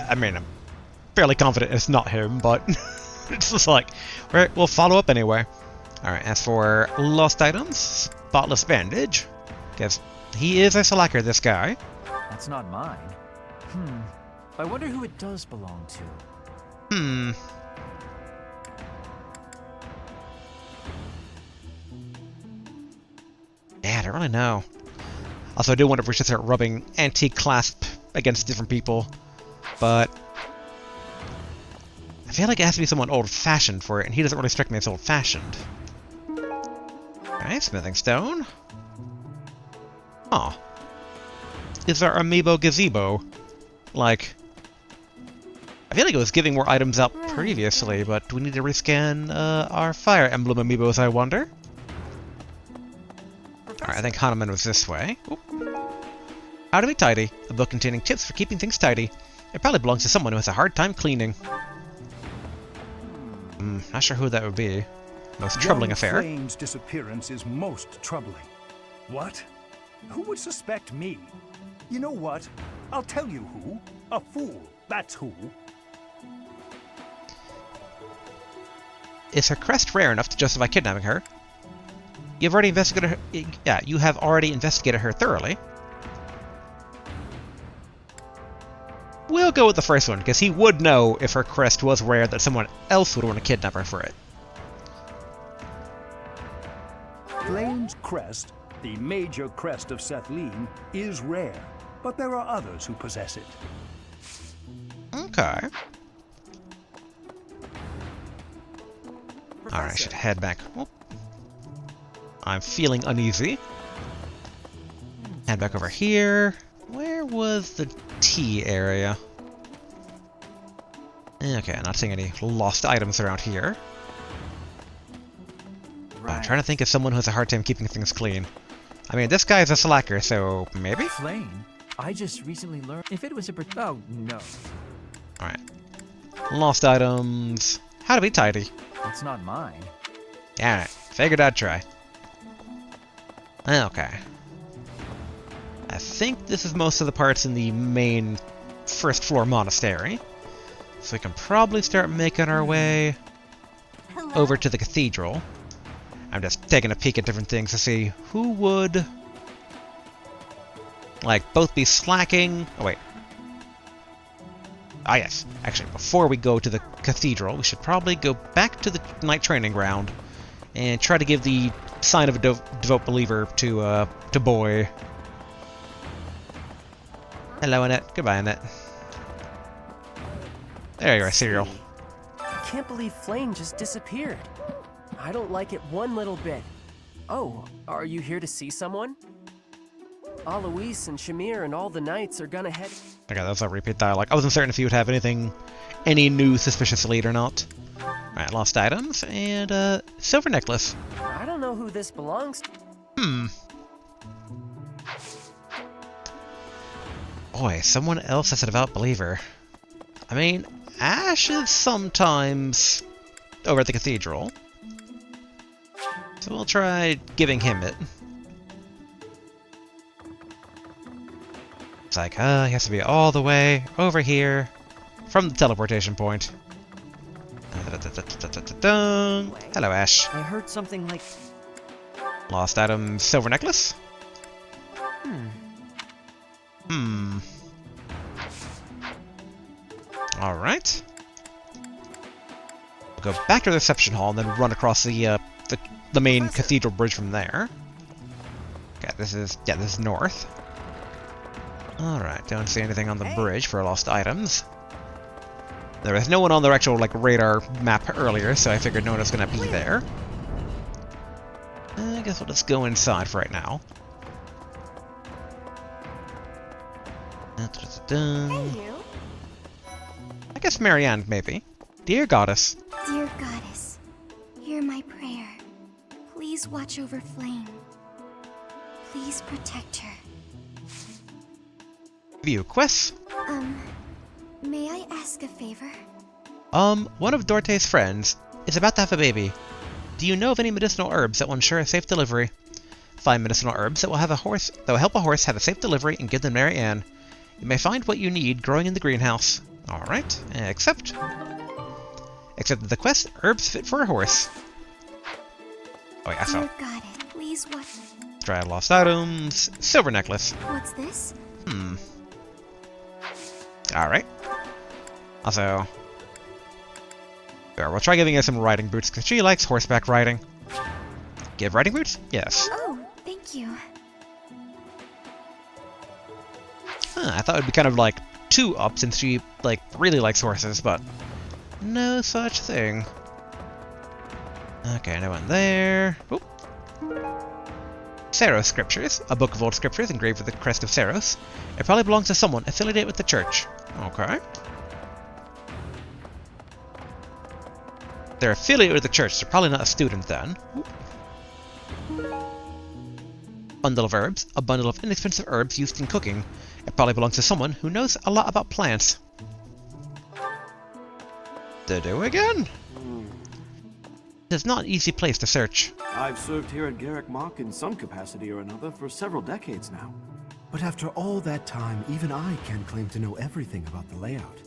I mean, I'm fairly confident it's not him, but it's just like, we'll follow up anyway. Alright, as for lost items, spotless bandage. Guess he is a slacker, this guy. That's not mine. I wonder who it does belong to. Yeah, I don't really know. Also, I do wonder if we should start rubbing antique clasp against different people, but I feel like it has to be someone old-fashioned for it, and he doesn't really strike me as old-fashioned. Alright, smithing stone. Aw. Is our amiibo gazebo? Like, I feel like it was giving more items out previously, but do we need to rescan our Fire Emblem amiibos, I wonder? Alright, I think Hanneman was this way. Oop. How to be tidy. A book containing tips for keeping things tidy. It probably belongs to someone who has a hard time cleaning. Not sure who that would be. Most troubling affair. Flayn's disappearance is most troubling. What? Who would suspect me? You know what? I'll tell you who. A fool. That's who. Is her crest rare enough to justify kidnapping her? You've already investigated her. Yeah, you have already investigated her thoroughly. We'll go with the first one, because he would know if her crest was rare that someone else would want to kidnap her for it. Flayn's crest, the major crest of Sethlin, is rare, but there are others who possess it. Okay. Alright, I should head back. Whoop. I'm feeling uneasy. Head back over here. Where was the tea area? Okay, not seeing any lost items around here. I'm trying to think of someone who has a hard time keeping things clean. I mean, this guy is a slacker, so maybe? Flayn? I just recently learned if it was a... Oh, no. Alright. Lost items. How to be tidy. It's not mine. Alright, figured I'd try. Okay. I think this is most of the parts in the main first floor monastery. So we can probably start making our way over to the cathedral. I'm just taking a peek at different things to see who would, like, both be slacking. Oh, wait. Ah, yes. Actually, before we go to the cathedral, we should probably go back to the night training ground and try to give the sign of a devout believer to Boy. Hello, Annette. Goodbye, Annette. There you are, Serial. I can't believe Flayn just disappeared. I don't like it one little bit. Oh, are you here to see someone? Alois and Shamir and all the knights are gonna head... Okay, that's a repeat dialogue. I wasn't certain if you would have any new suspicious lead or not. Alright, lost items, and, silver necklace. I don't know who this belongs to. Boy, someone else is a devout believer. I mean, Ash is sometimes over at the cathedral. So we'll try giving him it. It's like, he has to be all the way over here from the teleportation point. Hello, Ash. I heard something like... Lost item, silver necklace? Alright. We'll go back to the reception hall and then run across the main cathedral bridge from there. Okay, this is north. Alright, don't see anything on the bridge for lost items. There was no one on their actual, radar map earlier, so I figured no one was gonna be there. I guess we'll just go inside for right now. Hey, you. I guess Marianne, maybe. Dear Goddess. Dear Goddess, hear my prayer. Please watch over Flayn. Please protect her. View quests? May I ask a favor? One of Dorte's friends is about to have a baby. Do you know of any medicinal herbs that will ensure a safe delivery? Find medicinal herbs that will help a horse have a safe delivery and give them to Marianne. You may find what you need growing in the greenhouse. Alright, except that the quest, herbs fit for a horse. Oh yeah, so. Dear Goddess, please watch. Try lost items, silver necklace. What's this? Alright. Also, we'll try giving her some riding boots, because she likes horseback riding. Give riding boots? Yes. Oh, thank you. I thought it would be kind of like 2 up, since she, really likes horses, but no such thing. Okay, no one there. Oop. Saros Scriptures, a book of old scriptures engraved with the crest of Saros. It probably belongs to someone affiliated with the church. Okay. They're affiliated with the church, they're probably not a student then. Oop. Bundle of herbs, a bundle of inexpensive herbs used in cooking. It probably belongs to someone who knows a lot about plants. To do again? It's not an easy place to search. I've served here at Garrick Mach in some capacity or another for several decades now. But after all that time, even I can't claim to know everything about the layout.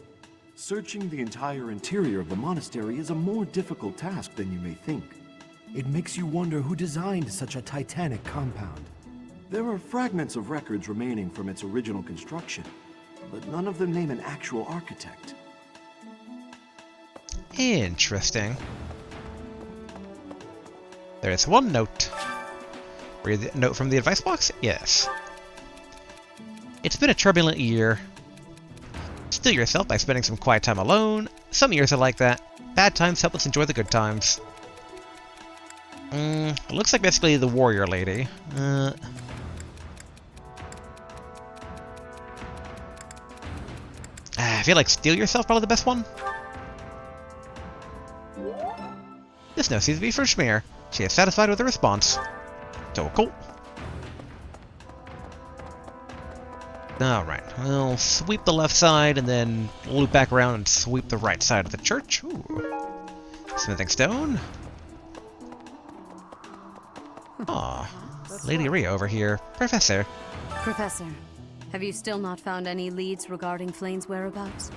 Searching the entire interior of the monastery is a more difficult task than you may think. It makes you wonder who designed such a titanic compound. There are fragments of records remaining from its original construction, but none of them name an actual architect. Interesting. There is one note. Read the note from the advice box? Yes. It's been a turbulent year. Still yourself by spending some quiet time alone. Some years are like that. Bad times help us enjoy the good times. It looks like basically the warrior lady. I feel like steal yourself probably the best one. This note seems to be from Shamir. She is satisfied with the response. So cool. Alright, we'll sweep the left side and then loop back around and sweep the right side of the church. Ooh. Smithing stone. Aw, Lady Rhea over here. Professor. Professor, have you still not found any leads regarding Flayn's whereabouts?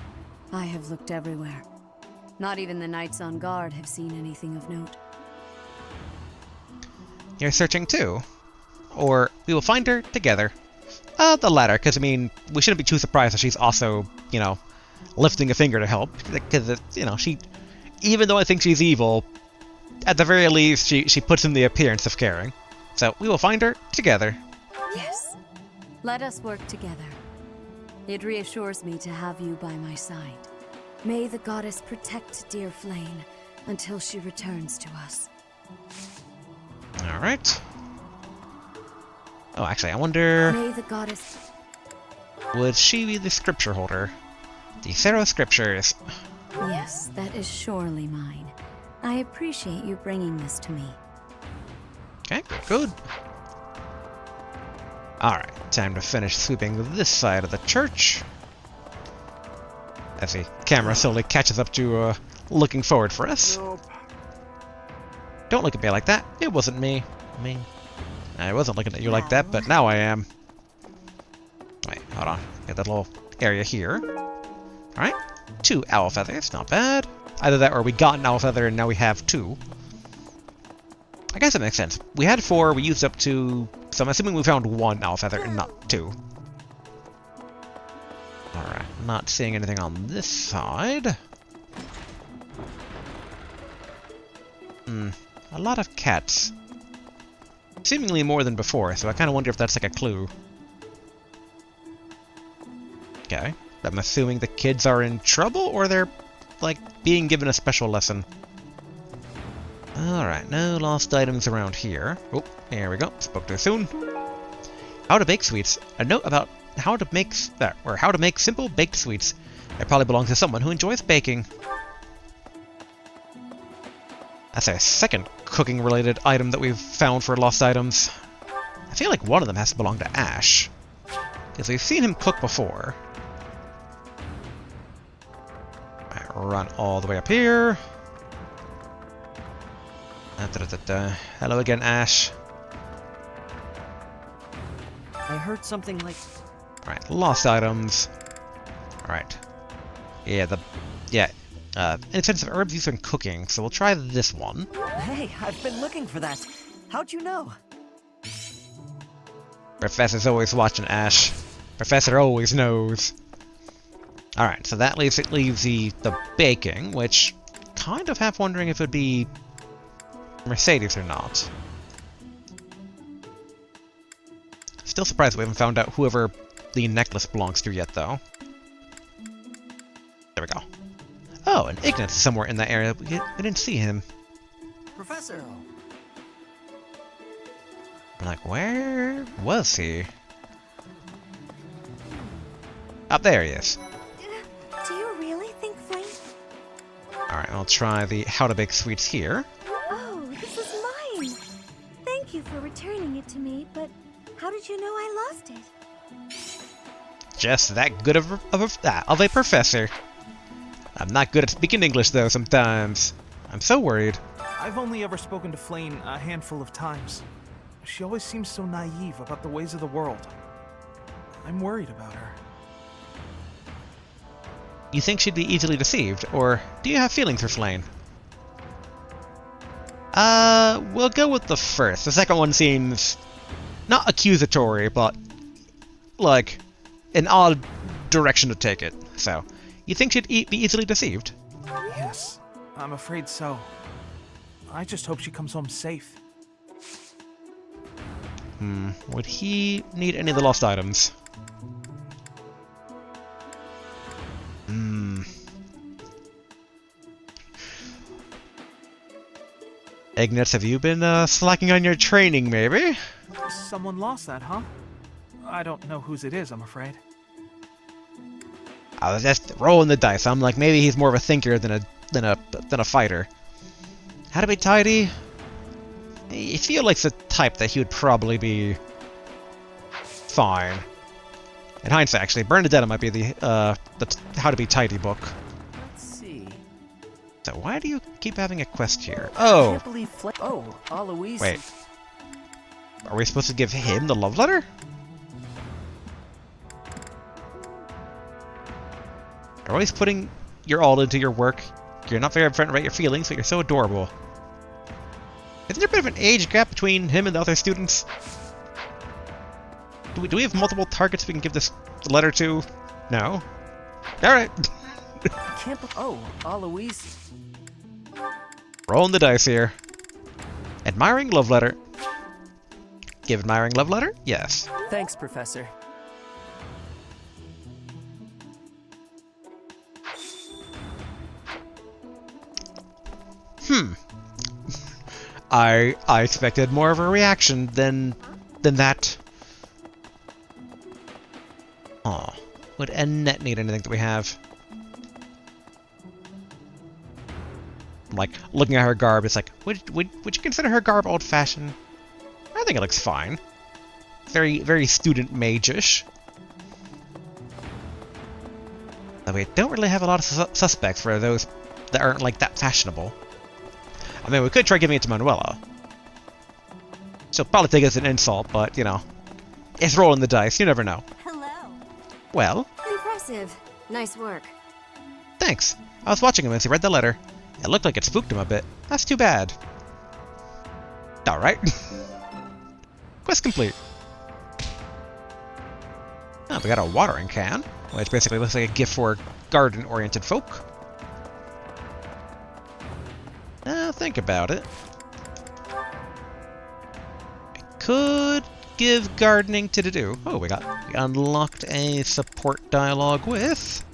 I have looked everywhere. Not even the knights on guard have seen anything of note. You're searching too? Or we will find her together. The latter, because, I mean, we shouldn't be too surprised that she's also, lifting a finger to help. Because, she, even though I think she's evil, at the very least, she puts in the appearance of caring. So, we will find her together. Yes. Let us work together. It reassures me to have you by my side. May the goddess protect dear Flayn until she returns to us. Alright. Oh, actually, I wonder... May the goddess... Would she be the scripture holder? The Thera Scriptures. Yes, that is surely mine. I appreciate you bringing this to me. Okay, good. Alright, time to finish sweeping this side of the church. As the camera slowly catches up to, looking forward for us. Nope. Don't look at me like that. It wasn't me. I wasn't looking at you like that, but now I am. Wait, hold on. Get that little area here. Alright. 2 owl feathers, not bad. Either that or we got an owl feather and now we have 2. I guess that makes sense. We had 4, we used up 2, so I'm assuming we found 1 owl feather and not 2. Alright, not seeing anything on this side. A lot of cats. Seemingly more than before, so I kind of wonder if that's like a clue. Okay. I'm assuming the kids are in trouble, or they're, like, being given a special lesson. Alright, no lost items around here. Oh, here we go. Spoke too soon. How to bake sweets. A note about how to make simple baked sweets. It probably belongs to someone who enjoys baking. That's our second cooking-related item that we've found for lost items. I feel like one of them has to belong to Ash, because we've seen him cook before. Right, run all the way up here. Hello again, Ash. I heard something like... Alright, lost items. Alright. Inexpensive herbs used in cooking, so we'll try this one. Hey, I've been looking for that. How'd you know? Professor's always watching, Ash. Professor always knows. Alright, so that leaves the baking, which kind of half wondering if it would be Mercedes or not. Still surprised we haven't found out whoever the necklace belongs to yet, though. There we go. Oh, and Ignat's somewhere in that area. We didn't see him. Professor! I'm like, where was he? Up there he is. Do you really think Flayn... Alright, I'll try the how to bake sweets here. Oh, this is mine! Thank you for returning it to me, but how did you know I lost it? Just that good of a professor. I'm not good at speaking English, though, sometimes. I'm so worried. I've only ever spoken to Flayn a handful of times. She always seems so naive about the ways of the world. I'm worried about her. You think she'd be easily deceived, or do you have feelings for Flayn? We'll go with the first. The second one seems not accusatory, but like an odd direction to take it. So, you think she'd be easily deceived? Yes, I'm afraid so. I just hope she comes home safe. Would he need any of the lost items? Ignatz, have you been slacking on your training, maybe? Someone lost that, huh? I don't know whose it is, I'm afraid. I was just rolling the dice. I'm like, maybe he's more of a thinker than a fighter. How to be tidy? You feel like the type that he would probably be fine. In hindsight, actually, Bernadetta might be the How to Be Tidy book. Let's see. So why do you keep having a quest here? Oh! I can't believe Alois. Wait. Are we supposed to give him the love letter? You're always putting your all into your work. You're not very upfront about your feelings, but you're so adorable. Isn't there a bit of an age gap between him and the other students? Do we have multiple targets we can give this letter to? No? Alright. Alois. Rolling the dice here. Admiring love letter. Give admiring love letter? Yes. Thanks, Professor. I expected more of a reaction than that. Aw. Would Annette need anything that we have? Like, looking at her garb, it's like, would you consider her garb old-fashioned? I think it looks fine. Very, very student mage-ish. But we don't really have a lot of suspects for those that aren't, like, that fashionable. I mean, we could try giving it to Manuela. She'll probably take it as an insult, but, you know, it's rolling the dice, you never know. Hello. Well? Impressive. Nice work. Thanks. I was watching him as he read the letter. It looked like it spooked him a bit. That's too bad. Alright. Quest complete. Oh, we got a watering can, which basically looks like a gift for garden-oriented folk. Now, think about it. I could give gardening to do. Oh, we unlocked a support dialogue with...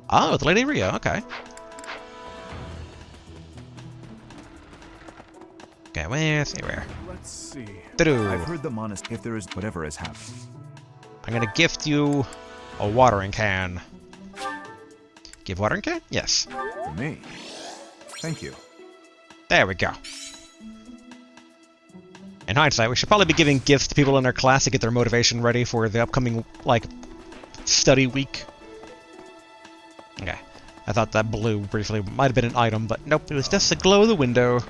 Oh, with Lady Rio, okay. Okay, where? Let's see. I've heard the monastery, if there is whatever has happened. I'm gonna gift you a watering can. Give watering can? Yes. For me. Thank you. There we go. In hindsight, we should probably be giving gifts to people in our class to get their motivation ready for the upcoming, like, study week. Okay. I thought that blue briefly might have been an item, but nope, it was just a glow of the window.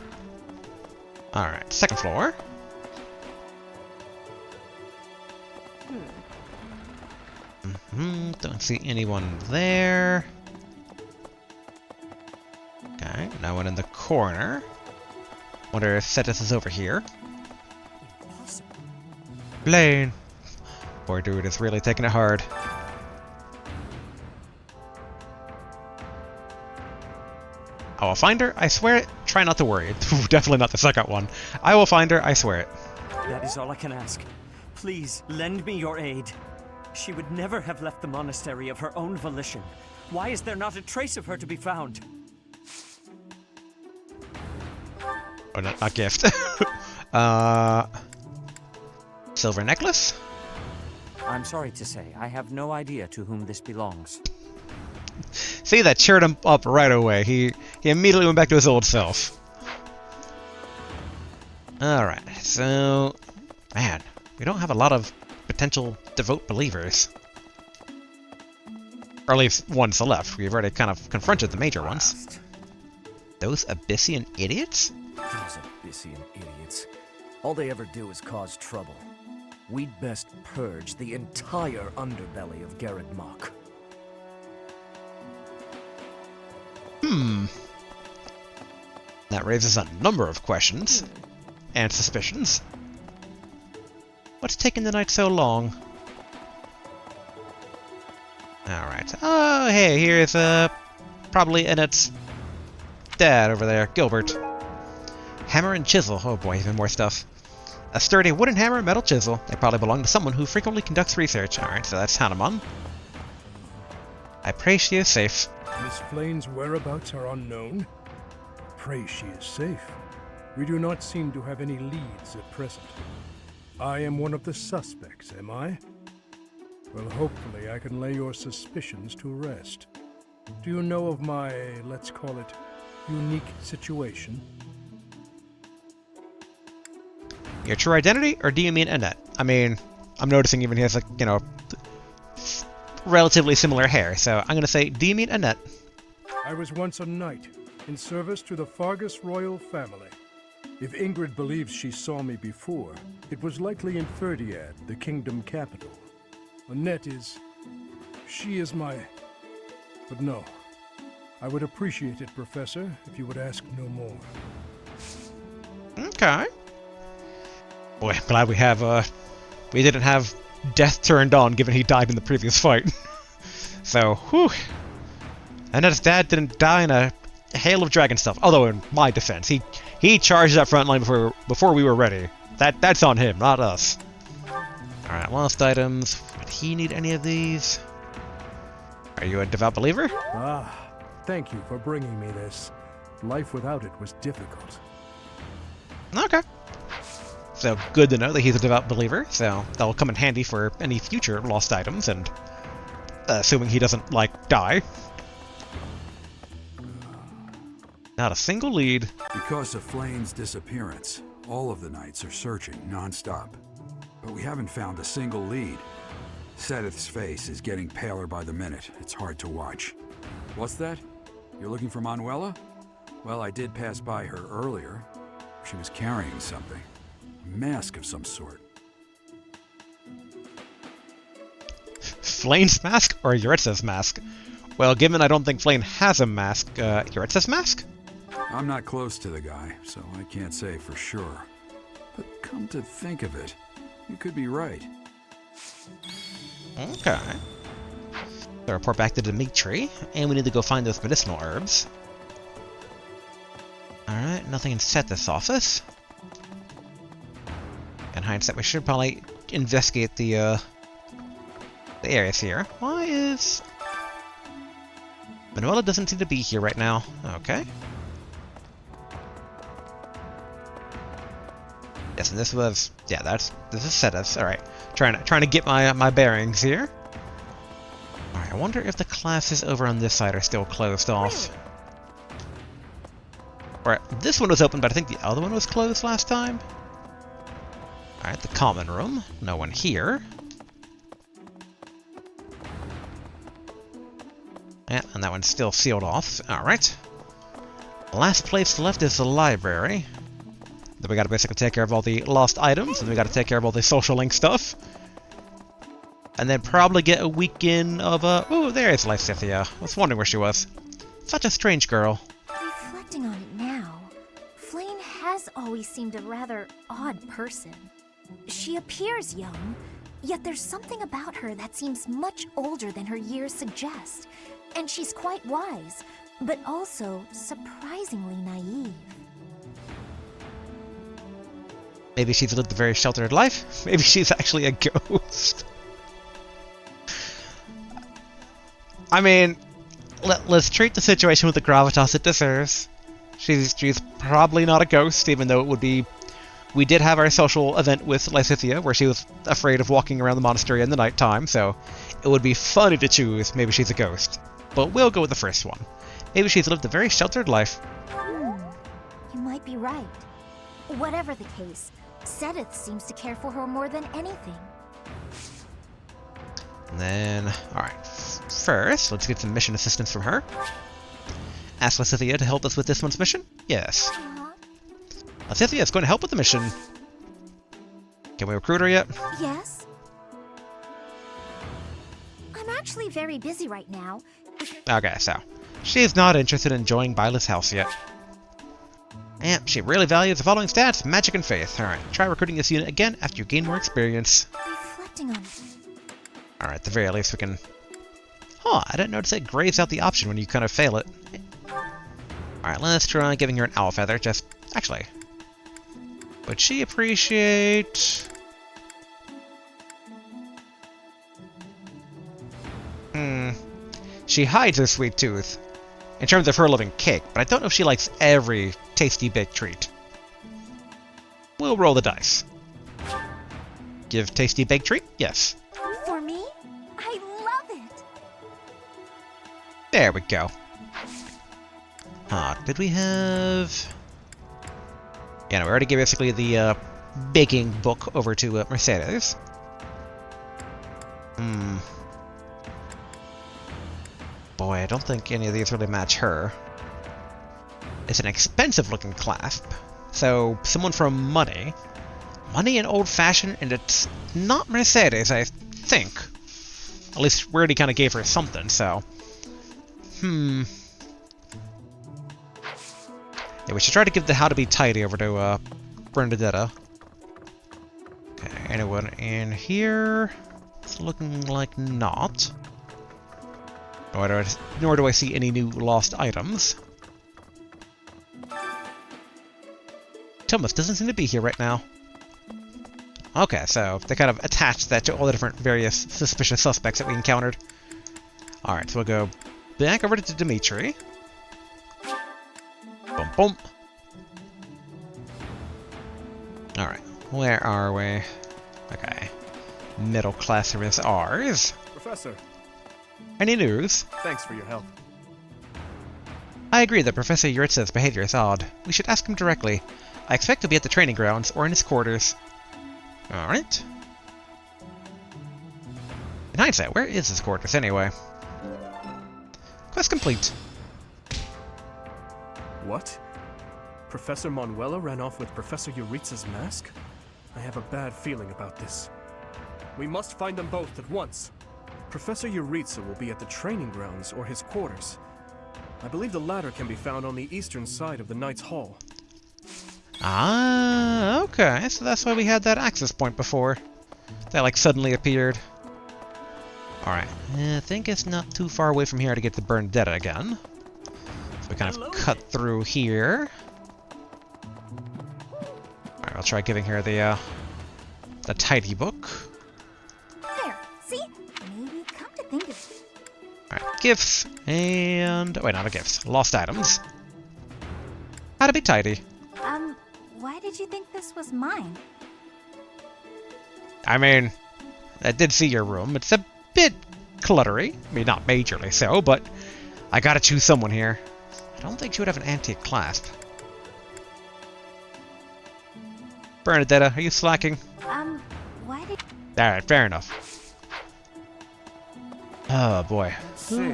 Alright, second floor. Don't see anyone there. Okay, no one in the corner. Wonder if Cetus is over here. Flayn! Poor dude is really taking it hard. I will find her, I swear it. Try not to worry. Definitely not the second one. I will find her, I swear it. That is all I can ask. Please, lend me your aid. She would never have left the monastery of her own volition. Why is there not a trace of her to be found? Oh, not gift. Silver necklace? I'm sorry to say, I have no idea to whom this belongs. See, that cheered him up right away. He immediately went back to his old self. Alright, so... Man, we don't have a lot of potential devout believers. Or at least one's left. We've already kind of confronted the major ones. Those Abyssian idiots? Those Abyssian idiots. All they ever do is cause trouble. We'd best purge the entire underbelly of Garreg Mach. That raises a number of questions. And suspicions. What's taking the night so long? Alright. Oh, hey, here's, probably Annette's dad over there, Gilbert. Hammer and chisel. Oh boy, even more stuff. A sturdy wooden hammer and metal chisel. They probably belong to someone who frequently conducts research. Alright, so that's Hanuman. I pray she is safe. Miss Flayn's whereabouts are unknown. Pray she is safe. We do not seem to have any leads at present. I am one of the suspects, am I? Well, hopefully I can lay your suspicions to rest. Do you know of my, let's call it, unique situation? Your true identity, or do you mean Annette? I mean, I'm noticing even he has, like, you know, relatively similar hair, so I'm gonna say, do you mean Annette? I was once a knight, in service to the Fargus royal family. If Ingrid believes she saw me before, it was likely in Ferdiad, the kingdom capital. Annette is... she is my... But no. I would appreciate it, Professor, if you would ask no more. Okay. Boy, I'm glad we have, we didn't have death turned on, given he died in the previous fight. So, whew. Annette's dad didn't die in a hail of dragon stuff. Although, in my defense, he charged that front line before we were ready. That's on him, not us. Alright, lost items. Would he need any of these? Are you a devout believer? Ah, thank you for bringing me this. Life without it was difficult. Okay. So good to know that he's a devout believer, so that'll come in handy for any future lost items, and assuming he doesn't, like, die. Not a single lead. Because of Flayn's disappearance, all of the knights are searching non-stop. But we haven't found a single lead. Sedith's face is getting paler by the minute. It's hard to watch. What's that? You're looking for Manuela? Well, I did pass by her earlier. She was carrying something. A mask of some sort. Flayn's mask or Yuritsa's mask? Well, given I don't think Flayn has a mask, Yuritsa's mask? I'm not close to the guy, so I can't say for sure. But come to think of it, you could be right. Okay. So report back to Dimitri, and we need to go find those medicinal herbs. Alright, nothing in Seth's office. In hindsight, we should probably investigate the areas here. Why is... Manuela doesn't seem to be here right now. Okay. Yes, and this was... Yeah, this is Seth's. Alright. Trying to get my bearings here. Alright, I wonder if the classes over on this side are still closed off. Alright, this one was open, but I think the other one was closed last time. Alright, the common room. No one here. Yeah, and that one's still sealed off. Alright. Last place left is the library. Then we gotta basically take care of all the lost items, and then we gotta take care of all the social link stuff. And then probably get a weekend of, oh, there's Lysithia. I was wondering where she was. Such a strange girl. Reflecting on it now, Flayn has always seemed a rather odd person. She appears young, yet there's something about her that seems much older than her years suggest. And she's quite wise, but also surprisingly naive. Maybe she's lived a very sheltered life. Maybe she's actually a ghost. I mean, let's treat the situation with the gravitas it deserves. She's probably not a ghost, even though it would be... We did have our social event with Lysithia, where she was afraid of walking around the monastery in the nighttime, so it would be funny to choose maybe she's a ghost. But we'll go with the first one. Maybe she's lived a very sheltered life. You might be right. Whatever the case, Sedith seems to care for her more than anything. And then, alright, first, let's get some mission assistance from her. Ask Lysithia to help us with this one's mission? Yes. Lysithia is going to help with the mission. Can we recruit her yet? Yes. I'm actually very busy right now. Okay, so, she's not interested in joining Byla's house yet. And she really values the following stats, magic and faith. Alright, try recruiting this unit again after you gain more experience. Reflecting on it. Alright, at the very least we can... Huh, I didn't notice it grays out the option when you kind of fail it. Alright, let's try giving her an owl feather, just... Actually... Would she appreciate... She hides her sweet tooth, in terms of her loving cake, but I don't know if she likes every tasty baked treat. We'll roll the dice. Give tasty baked treat? Yes. For me? I love it! There we go. Did we have... Yeah, no, we already gave basically the baking book over to Mercedes. Boy, I don't think any of these really match her. It's an expensive-looking clasp. So, someone from Money. Money and old-fashioned, and it's not Mercedes, I think. At least, we already kind of gave her something, so... Yeah, we should try to give the How to Be Tidy over to, Bernadetta. Okay, anyone in here? It's looking like not. Nor do I see any new lost items. Thomas doesn't seem to be here right now. Okay, so they kind of attached that to all the different various suspicious suspects that we encountered. Alright, so we'll go back over to Dimitri. Boom, boom. Alright, where are we? Okay. Middle class is ours. Professor, Any news? thanks for your help. I agree that Professor Yuritsa's behavior is odd. We should ask him directly. I expect he'll be at the training grounds or in his quarters. Alright. In hindsight, where is his quarters anyway? Quest complete. What? Professor Manuela ran off with Professor Yuritsa's mask? I have a bad feeling about this. We must find them both at once. Professor Yuritsa will be at the training grounds or his quarters. I believe the latter can be found on the eastern side of the Knight's Hall. Ah, okay, so that's why we had that access point before. That, like, suddenly appeared. Alright, I think it's not too far away from here to get to Bernadetta again. So we kind of cut through here. Alright, I'll try giving her the tidy book. There, see? Maybe come to think of it. Alright, gifts, and... wait, not gifts. Lost items. How to be tidy. Why did you think this was mine? I mean, I did see your room. It's a bit cluttery. I mean, not majorly so, but I gotta choose someone here. I don't think she would have an antique clasp. Bernadetta, are you slacking? Why did... Alright, fair enough. Oh boy. Who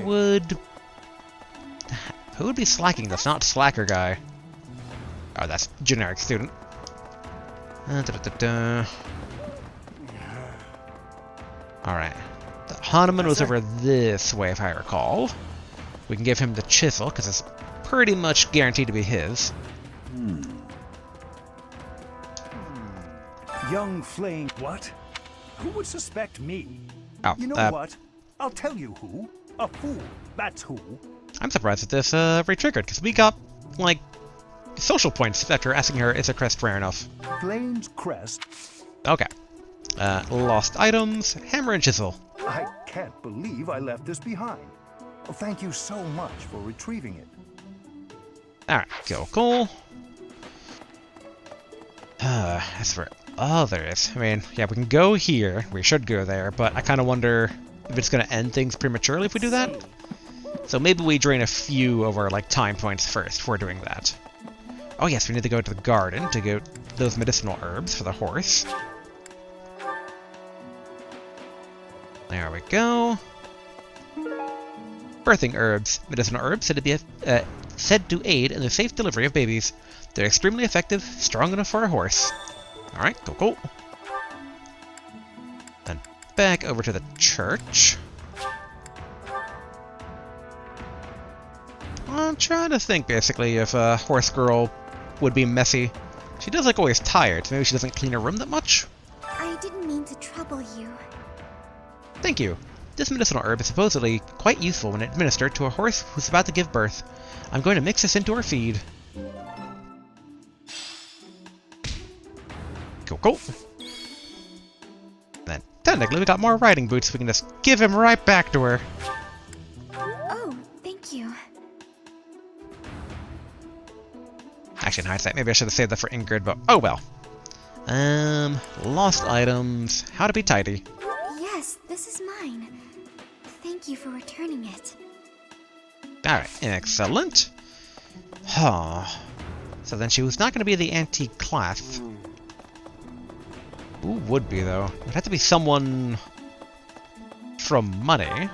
would be slacking that's not slacker guy? Oh, that's generic student. Alright. The Hanuman was over this way, if I recall. We can give him the chisel, because it's pretty much guaranteed to be his. Young Flayn. What? Who would suspect me? Oh, you know what? I'll tell you who. A fool. That's who. I'm surprised that this re-triggered, because we got, like, social points after asking her, is a crest rare enough? Flayn's crest. Okay. Lost items, hammer and chisel. I can't believe I left this behind. Thank you so much for retrieving it. Alright, cool. As for others, I mean, yeah, we can go here. We should go there, but I kind of wonder if it's going to end things prematurely if we do that. So maybe we drain a few of our, like, time points first before doing that. Oh yes, we need to go to the garden to get those medicinal herbs for the horse. There we go. Birthing herbs. Medicinal herbs said to aid in the safe delivery of babies. They're extremely effective, strong enough for a horse. Alright, cool. Then back over to the church. I'm trying to think, basically, if a horse girl would be messy. She does look always tired, so maybe she doesn't clean her room that much? I didn't mean to trouble you. Thank you. This medicinal herb is supposedly quite useful when administered to a horse who's about to give birth. I'm going to mix this into her feed. Cool. Then, technically, we got more riding boots. We can just give him right back to her. Oh, thank you. Actually, in hindsight, maybe I should have saved that for Ingrid, but oh well. Lost items. How to be tidy. Yes, this is mine. Thank you for returning it. Alright, excellent. Huh. So then she was not going to be the antique clasp. Who would be, though? It would have to be someone from money.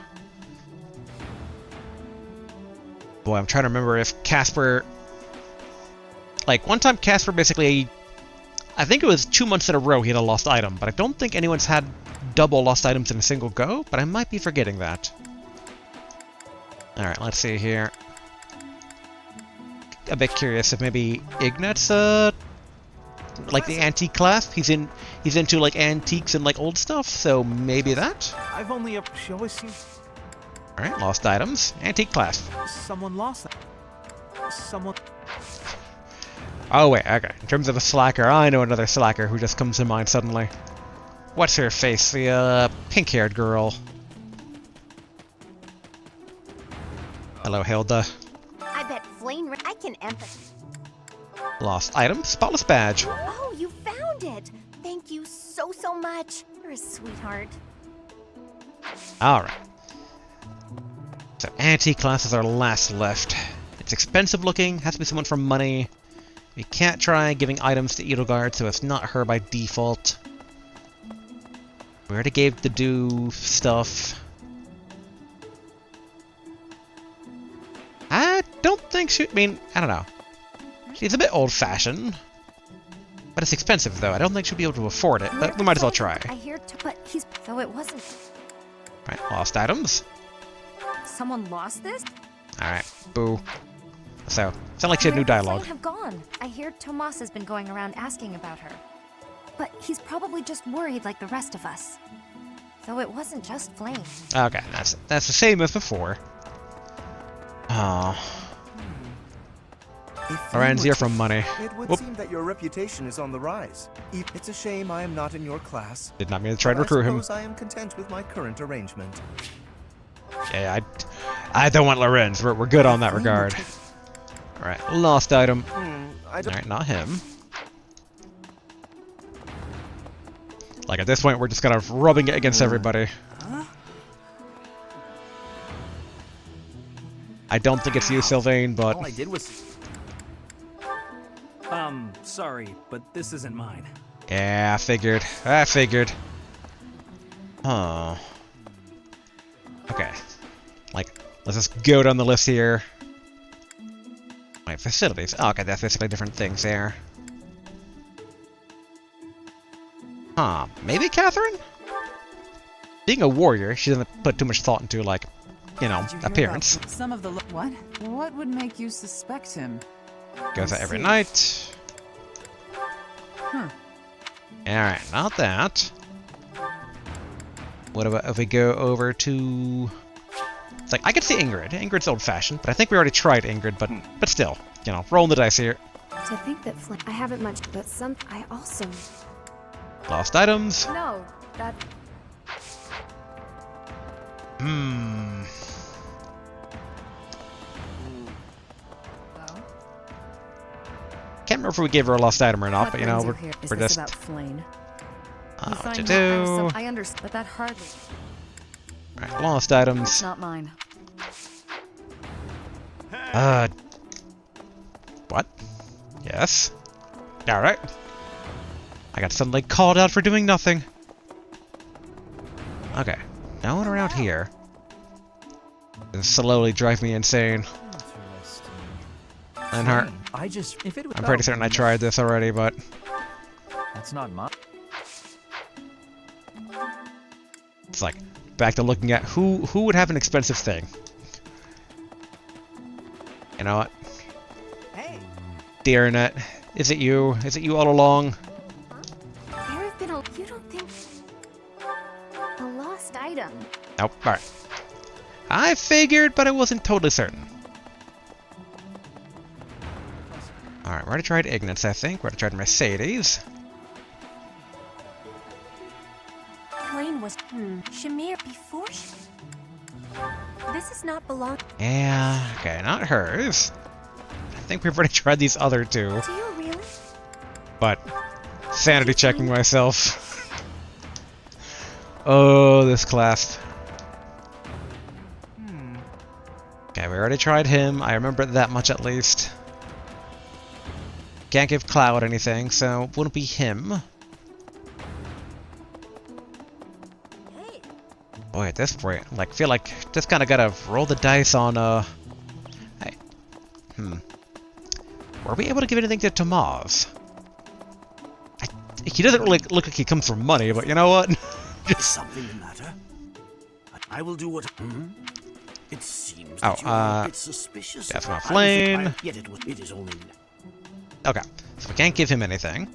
Boy, I'm trying to remember if Casper... Like, one time Casper basically... I think it was 2 months in a row he had a lost item, but I don't think anyone's had double lost items in a single go, but I might be forgetting that. Alright, let's see here. A bit curious if maybe Ignat's, like the antique clasp. He's into like antiques and like old stuff, so maybe that. I've only she always seems. All right, lost items, antique clasp. Someone lost that. Someone. Oh wait, okay. In terms of a slacker, I know another slacker who just comes to mind suddenly. What's her face? The pink-haired girl. Hello, Hilda. I bet Flayn... I can empathize. Lost item, spotless badge. Oh, you found it! Thank you so much. You're a sweetheart. Alright. So anti-class is our last left. It's expensive looking, has to be someone from money. We can't try giving items to Edelgard, so it's not her by default. We already gave the do stuff. I don't think she... I mean, I don't know. She's a bit old-fashioned. But it's expensive, though. I don't think she'll be able to afford it, but we might as well try. I hear, but he's... Though it wasn't... Right, lost items. Someone lost this? Alright, boo. So, sound like she had new dialogue. Have gone. I hear Tomas has been going around asking about her. But he's probably just worried like the rest of us. Though it wasn't just Flayn. Okay, that's the same as before. Oh. Lorenz, you're from money. It would Whoop. seem that your reputation is on the rise. It's a shame I am not in your class. Did not mean to try to recruit him. I suppose I am content with my current arrangement. Yeah, I don't want Lorenz. We're good on that regard. Alright, lost item. Alright, not him. Like, at this point, we're just kind of rubbing it against everybody. I don't think it's you, Sylvain, but... All I did was... sorry, but this isn't mine. Yeah, I figured. Oh. Okay. Like, let's just go down the list here. Wait, facilities. Oh, okay, that's basically different things there. Huh, maybe Catherine? Being a warrior, she doesn't put too much thought into, like, you know, appearance. Some of the what? What would make you suspect him? Goes out every night. Alright, not that. What about if we go over to... It's like, I could see Ingrid. Ingrid's old-fashioned, but I think we already tried Ingrid, but still, you know, rolling the dice here. To think that I haven't much, but I also... Lost items. No, that... Can't remember if we gave her a lost item or not, but you know, we're just... about Flayn? What to do? I understand, but that hardly... Alright, lost items. It's not mine. What? Yes? Alright. I got suddenly called out for doing nothing. Okay. No one around here. This slowly drive me insane. Lenhart. I'm pretty certain I tried this already, but... That's not mine. It's like, back to looking at who would have an expensive thing. You know what? Hey. Dear Net, is it you? Is it you all along? There have been you don't think... A lost item. Nope, alright. I figured, but I wasn't totally certain. Alright, we already tried Ignatz, I think. We already tried Mercedes. Flayn was... Shamir before she... This is not belong... Yeah, okay, not hers. I think we've already tried these other two. Do you really? But, sanity checking myself. Oh, this class. Okay, we already tried him. I remember that much at least. Can't give Cloud anything, so it wouldn't be him. Boy, at this point, like, feel like just kind of gotta roll the dice on, Hey. Were we able to give anything to Tomas? He doesn't really look like he comes from money, but you know what? Is something the matter? I will do what... It seems that you are a bit suspicious. That's not Flayn. Yet it is only... Okay, so we can't give him anything.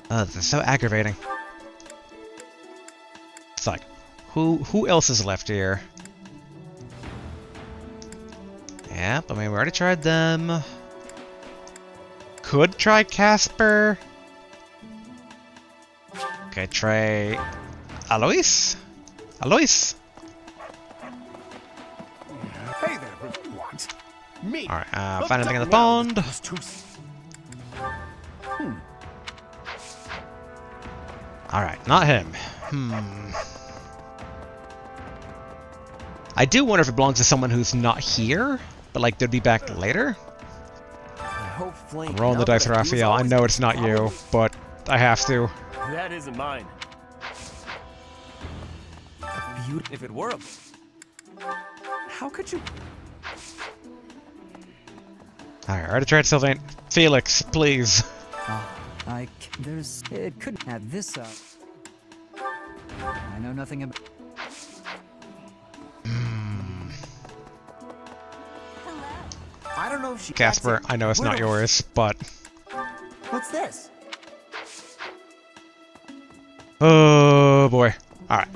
This is so aggravating. It's like, who else is left here? Yep, I mean, we already tried them. Could try Casper. Okay, try Alois? Alois? Hey there, what? Me? Alright, find anything in the pond. Alright, not him. I do wonder if it belongs to someone who's not here, but like they'd be back later. I hope Flayn. I'm rolling the dice, Raphael. I know it's not you, but I have to. That isn't mine. If it were a... How could you... Alright, I already tried Sylvain. Felix, please. There's... It couldn't have this up. I know nothing about... I don't know if she... Casper, I know it's not yours, but... What's this? Oh boy. Alright.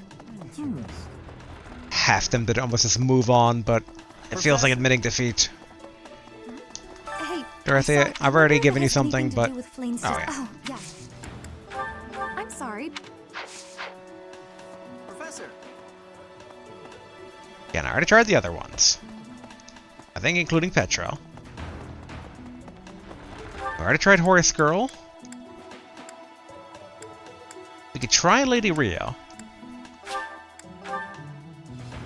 Half tempted to almost just move on, but it feels like admitting defeat. Hey, Dorothea, I've already given you something, but... Oh yeah. Oh, yeah. I'm sorry. Professor! Yeah, I already tried the other ones. I think including Petra. I already tried Horse Girl. We could try Lady Rio.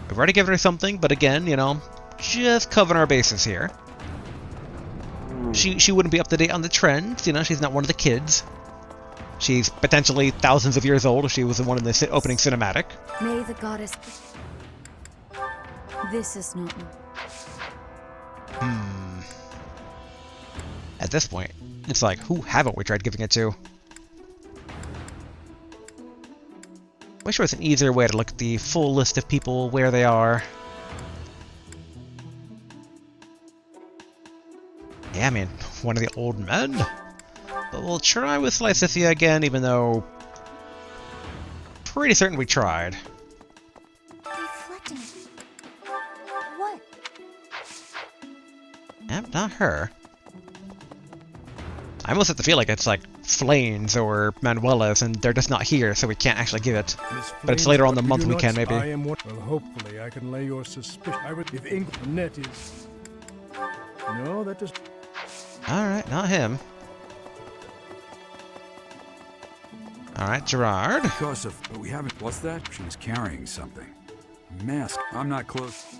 We've already given her something, but again, you know, just covering our bases here. She wouldn't be up to date on the trends, you know, she's not one of the kids. She's potentially thousands of years old if she was the one in the opening cinematic. May the goddess... This is not... At this point, it's like, who haven't we tried giving it to? Wish there was an easier way to look at the full list of people, where they are. Yeah, I mean, one of the old men? But we'll try with Lysithia again, even though... pretty certain we tried. Reflecting. What? Yep, not her. I almost have to feel like it's like Flayn's or Manuela's, and they're just not here, so we can't actually give it. But it's later on the month we can, maybe. I am what? Well, hopefully I can lay your suspicion. I would, if Net is... No, that just... Alright, not him. Alright, Gerard. Because of... But we haven't... What's that? She was carrying something. A mask. I'm not close.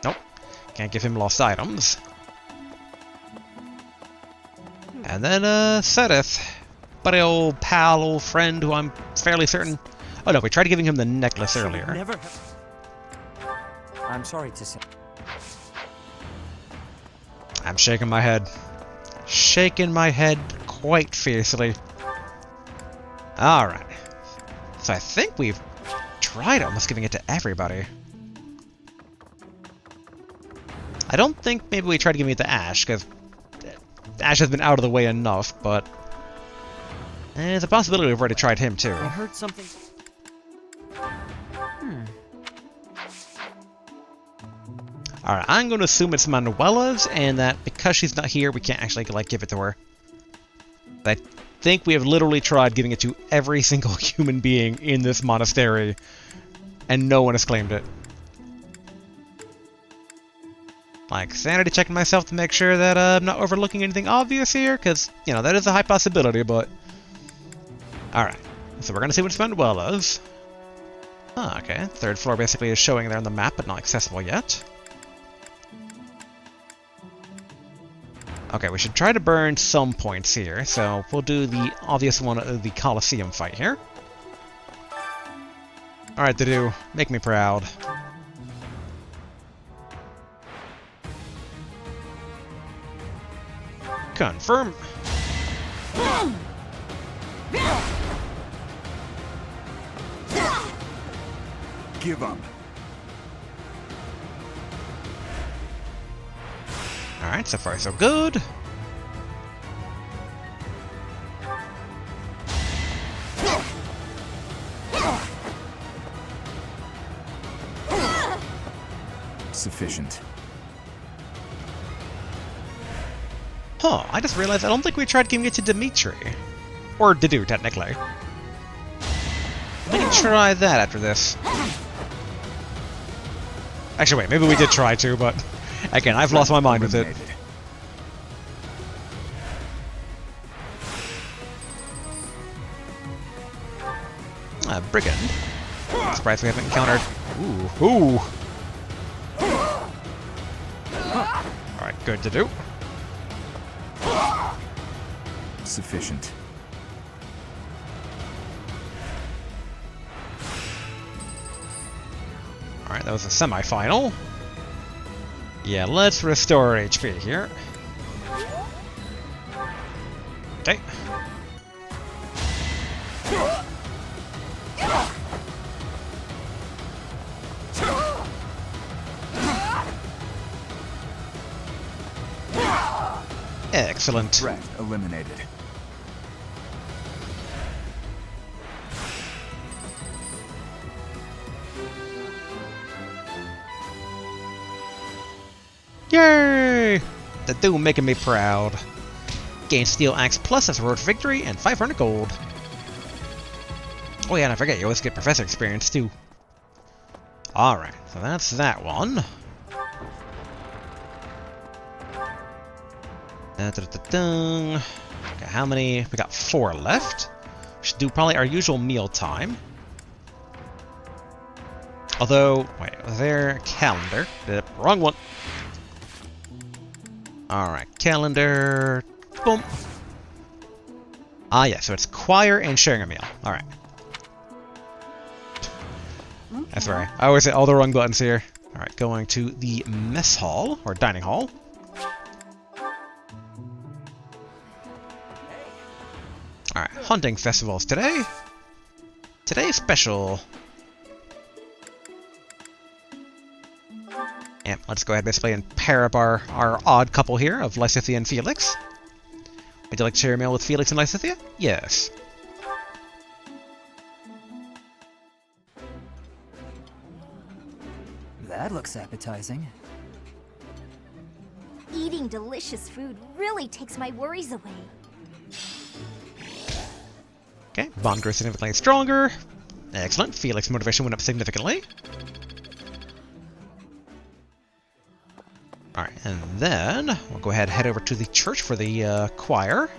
Nope. Can't give him lost items. And then, Sedith. Buddy old pal, old friend, who I'm fairly certain... Oh no, we tried giving him the necklace earlier. Never... I'm sorry to say... I'm shaking my head. Shaking my head quite fiercely. Alright. So I think we've tried almost giving it to everybody. I don't think maybe we tried giving it to Ash, because Ash has been out of the way enough, but there's a possibility we've already tried him too. I heard something... Alright, I'm going to assume it's Manuela's, and that because she's not here, we can't actually, like, give it to her. I think we have literally tried giving it to every single human being in this monastery, and no one has claimed it. Like, sanity checking myself to make sure that I'm not overlooking anything obvious here, because, you know, that is a high possibility, but... Alright, so we're going to see what it's Manuela's. Ah, okay, third floor basically is showing there on the map, but not accessible yet. Okay, we should try to burn some points here, so we'll do the obvious one of the Colosseum fight here. Alright, Dedu, make me proud. Confirm. Give up. Alright, so far so good. Sufficient. Huh, I just realized I don't think we tried giving it to Dimitri. Or Dedu, technically. We can try that after this. Actually, wait, maybe we did try to, but... Again, I've lost my mind with it. brigand. Surprised we haven't encountered... Ooh. Alright, good to do. Sufficient. Alright, that was a semi-final. Yeah, let's restore HP here. Okay. Excellent. Threat eliminated. Yay! The Doom making me proud. Gain Steel Axe Plus as a road to victory and 500 gold. Oh yeah, and I forget, you always get Professor experience too. Alright, so that's that one. Okay, how many? We got 4 left. We should do probably our usual meal time. Although, wait, was there a calendar? Wrong one. Alright, calendar. Boom. Ah, yeah, so it's choir and sharing a meal. Alright. That's right. I always hit all the wrong buttons here. Alright, going to the mess hall, or dining hall. Alright, hunting festivals today. Today's special. And let's go ahead basically and pair up our odd couple here of Lysithea and Felix. Would you like to share a meal with Felix and Lysithea? Yes. That looks appetizing. Eating delicious food really takes my worries away. Okay, bond grew significantly stronger. Excellent. Felix motivation went up significantly. Alright, and then we'll go ahead and head over to the church for the choir.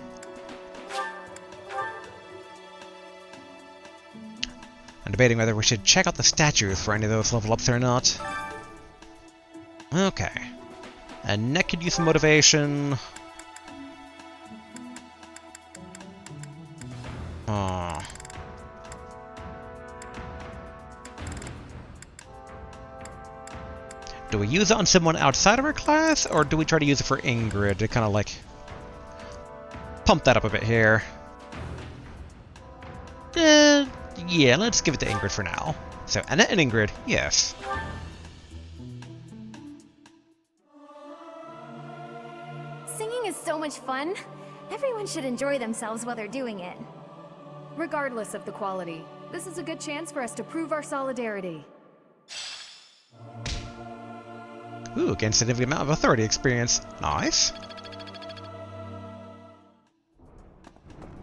I'm debating whether we should check out the statues for any of those level ups or not. Okay. And Neck could use some motivation. Aw. Do we use it on someone outside of our class, or do we try to use it for Ingrid to kind of like pump that up a bit here? Yeah, let's give it to Ingrid for now. So, Annette and Ingrid, yes. Singing is so much fun. Everyone should enjoy themselves while they're doing it. Regardless of the quality, this is a good chance for us to prove our solidarity. Ooh, gain significant amount of authority experience. Nice.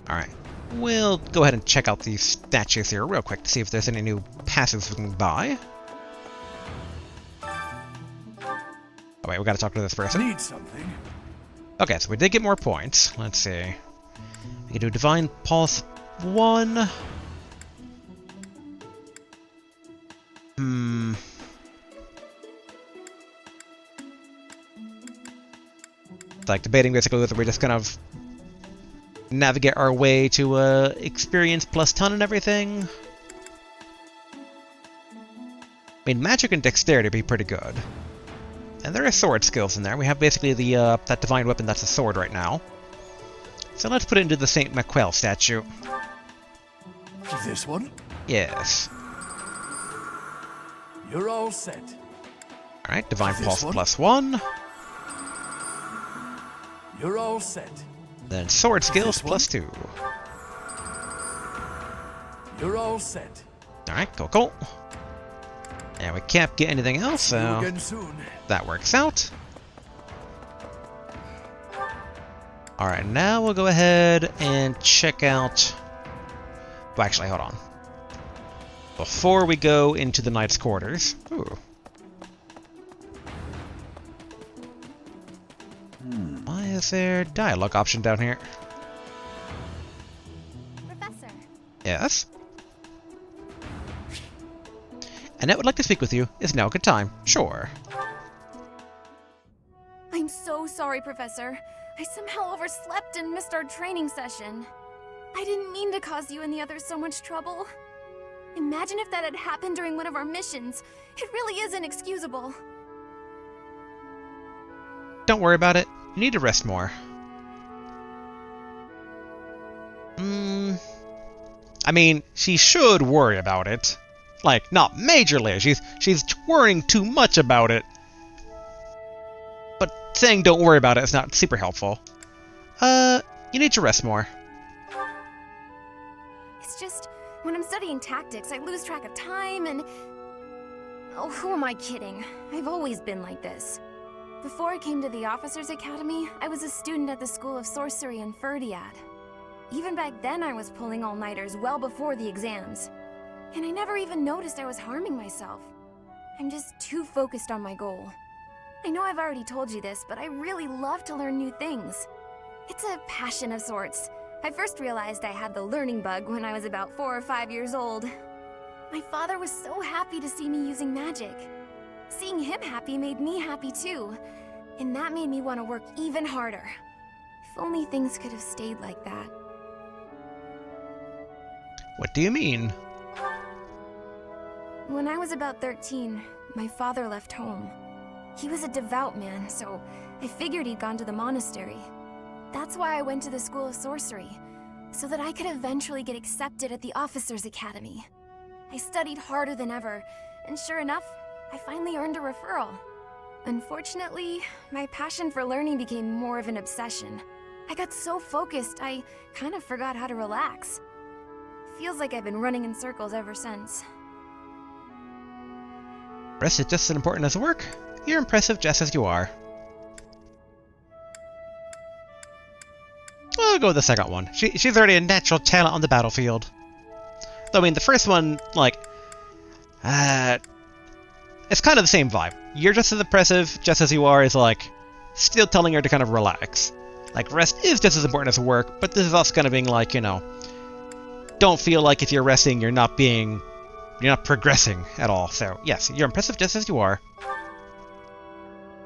Alright. We'll go ahead and check out these statues here real quick to see if there's any new passives we can buy. Oh wait, we gotta talk to this person. Need something. Okay, so we did get more points. Let's see. We can do Divine Pulse 1. Like debating basically whether we're just kind of navigate our way to experience plus ton and everything. I mean, magic and dexterity would be pretty good. And there are sword skills in there. We have basically the that divine weapon that's a sword right now. So let's put it into the St. Maquel statue. This one? Yes. You're all set. Alright, Divine This Pulse one? plus 1. You're all set. Then sword skills This one? plus 2. You're all set. Alright, cool. And we can't get anything else, See you so again soon. that works out. Alright, now we'll go ahead and check out... Well, actually, hold on. Before we go into the knight's quarters... Ooh. Why is there a dialogue option down here? Professor, Yes? Annette would like to speak with you. Is now a good time? Sure. I'm so sorry, Professor. I somehow overslept and missed our training session. I didn't mean to cause you and the others so much trouble. Imagine if that had happened during one of our missions. It really is inexcusable. Don't worry about it. You need to rest more. I mean, she should worry about it. Like, not majorly. She's worrying too much about it. But saying don't worry about it is not super helpful. You need to rest more. It's just, when I'm studying tactics, I lose track of time and... Oh, who am I kidding? I've always been like this. Before I came to the Officers Academy, I was a student at the School of Sorcery in Ferdiad. Even back then, I was pulling all-nighters well before the exams. And I never even noticed I was harming myself. I'm just too focused on my goal. I know I've already told you this, but I really love to learn new things. It's a passion of sorts. I first realized I had the learning bug when I was about 4 or 5 years old. My father was so happy to see me using magic. Seeing him happy made me happy too. And that made me want to work even harder. If only things could have stayed like that. What do you mean? When I was about 13, my father left home. He was a devout man, so I figured he'd gone to the monastery. That's why I went to the School of Sorcery, so that I could eventually get accepted at the Officers Academy. I studied harder than ever, and sure enough, I finally earned a referral. Unfortunately, my passion for learning became more of an obsession. I got so focused, I kind of forgot how to relax. Feels like I've been running in circles ever since. Rest is just as important as work. You're impressive just as you are. I'll go with the second one. She's already a natural talent on the battlefield. Though, I mean, the first one, like... it's kind of the same vibe. You're just as impressive just as you are is, like, still telling her to kind of relax. Like, rest is just as important as work, but this is also kind of being like, you know... Don't feel like if you're resting, you're not progressing at all. So, yes, you're impressive just as you are.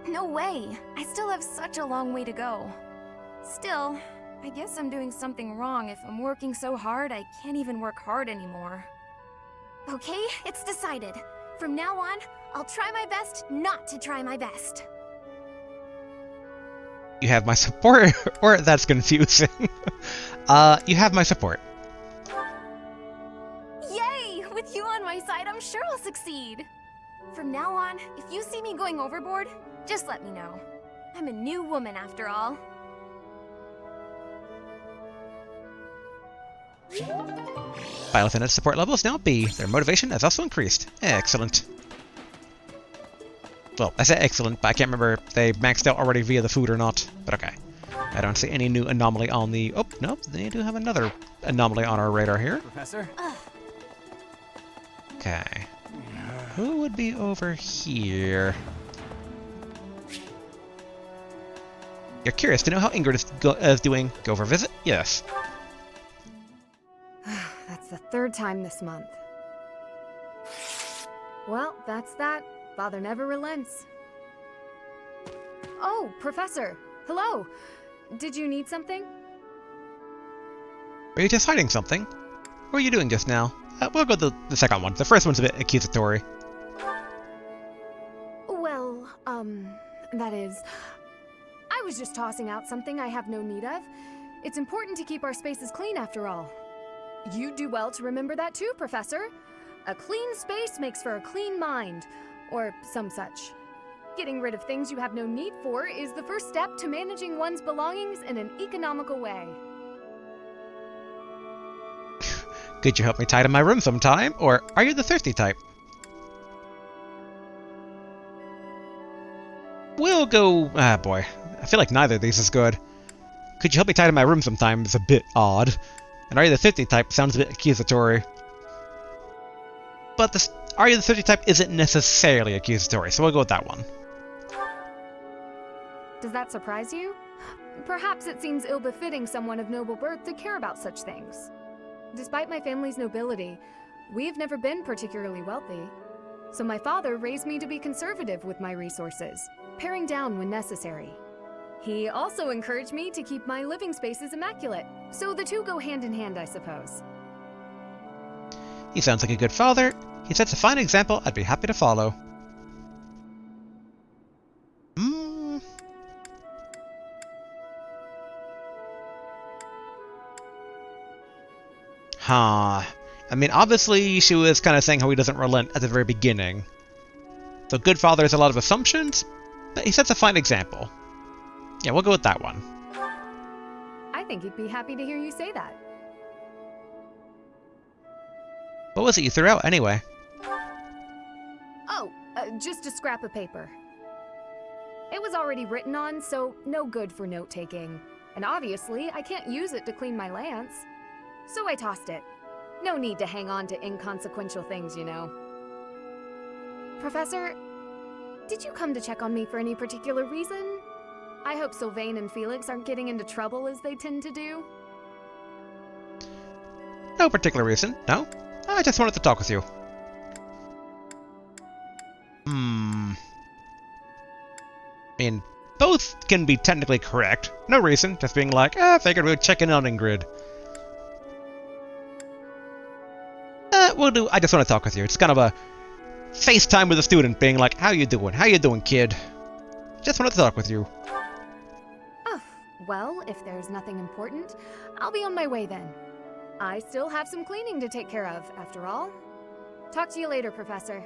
No way! I still have such a long way to go. Still, I guess I'm doing something wrong if I'm working so hard I can't even work hard anymore. Okay, it's decided. From now on, I'll try my best not to try my best. You have my support? Or that's confusing. You have my support. Yay! With you on my side, I'm sure I'll succeed. From now on, if you see me going overboard, just let me know. I'm a new woman after all. Biofinite support level is now B. Their motivation has also increased. Excellent. Well, I said excellent, but I can't remember if they maxed out already via the food or not. But okay. I don't see any new anomaly on the... Oh, no, they do have another anomaly on our radar here. Professor? Okay. Who would be over here? You're curious to know how Ingrid is doing. Go for a visit? Yes. That's the 3rd time this month. Well, that's that. Father never relents. Oh, Professor! Hello! Did you need something? Were you just hiding something? What were you doing just now? We'll go to the second one. The first one's a bit accusatory. Well, that is... I was just tossing out something I have no need of. It's important to keep our spaces clean after all. You'd do well to remember that too, Professor. A clean space makes for a clean mind, or some such. Getting rid of things you have no need for is the first step to managing one's belongings in an economical way. Could you help me tidy my room sometime? Or are you the thirsty type? We'll go... Ah, boy. I feel like neither of these is good. Could you help me tidy my room sometime is a bit odd. And are you the thirsty type sounds a bit accusatory. But the are you the thirsty type isn't necessarily accusatory, so we'll go with that one. Does that surprise you? Perhaps it seems ill-befitting someone of noble birth to care about such things. Despite my family's nobility, we have never been particularly wealthy. So my father raised me to be conservative with my resources, paring down when necessary. He also encouraged me to keep my living spaces immaculate, so the two go hand in hand, I suppose. He sounds like a good father. He sets a fine example I'd be happy to follow. Huh. I mean, obviously, she was kind of saying how he doesn't relent at the very beginning. So good father has a lot of assumptions, but he sets a fine example. Yeah, we'll go with that one. I think he'd be happy to hear you say that. What was it you threw out, anyway? Oh, just a scrap of paper. It was already written on, so no good for note-taking. And obviously, I can't use it to clean my lance. So I tossed it. No need to hang on to inconsequential things, you know. Professor, did you come to check on me for any particular reason? I hope Sylvain and Felix aren't getting into trouble as they tend to do. No particular reason, no. I just wanted to talk with you. I mean, both can be technically correct. No reason, just being like, figured we would check in on Ingrid. We'll do. I just want to talk with you. It's kind of a FaceTime with a student, being like, "How you doing? How you doing, kid?" Just wanted to talk with you. Oh, well, if there's nothing important, I'll be on my way then. I still have some cleaning to take care of, after all. Talk to you later, Professor.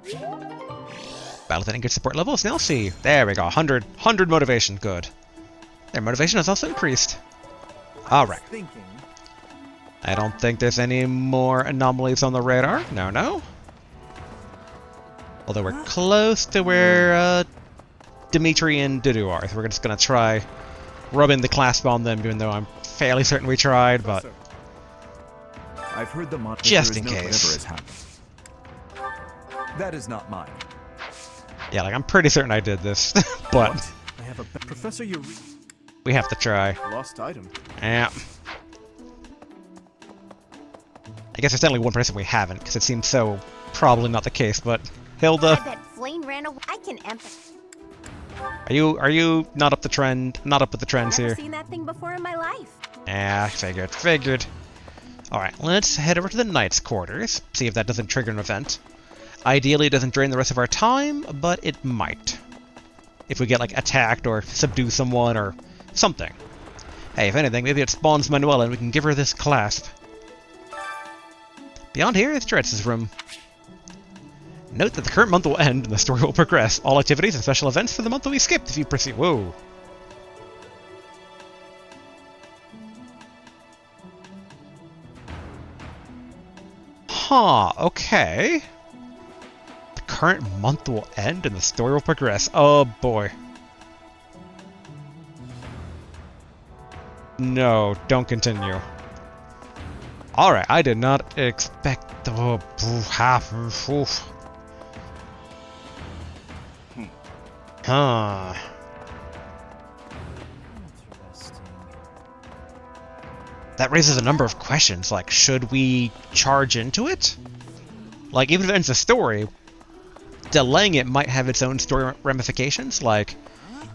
Battle with Ingrid support levels. Now see. There we go. 100 motivation. Good. Their motivation has also increased. Alright. I don't think there's any more anomalies on the radar. No. Although we're close to where Dimitri and Dudu are, so we're just gonna try rubbing the clasp on them, even though I'm fairly certain we tried, but I've heard the Monastery just in knows case. whatever has happened. That is not mine. Yeah, like I'm pretty certain I did this, but I have a Professor Eureka. We have to try. Lost item. Yeah. I guess there's only one person we haven't, because it seems so probably not the case, but Hilda. I bet Flayn ran away. I can empathize. Are you not up the trend? Not up with the trends Never here? seen that thing before in my life. Yeah, figured. Alright, let's head over to the Knight's quarters, see if that doesn't trigger an event. Ideally, it doesn't drain the rest of our time, but it might. If we get, like, attacked or subdue someone or something. Hey, if anything, maybe it spawns Manuela and we can give her this clasp. Beyond here is Dretz's room. Note that the current month will end and the story will progress. All activities and special events for the month will be skipped if you proceed. Whoa. Huh, okay. The current month will end and the story will progress. Oh boy. No, don't continue. Alright, I did not expect... Oh, oof. Huh. That raises a number of questions, like, should we charge into it? Like, even if it ends the story, delaying it might have its own story ramifications, like,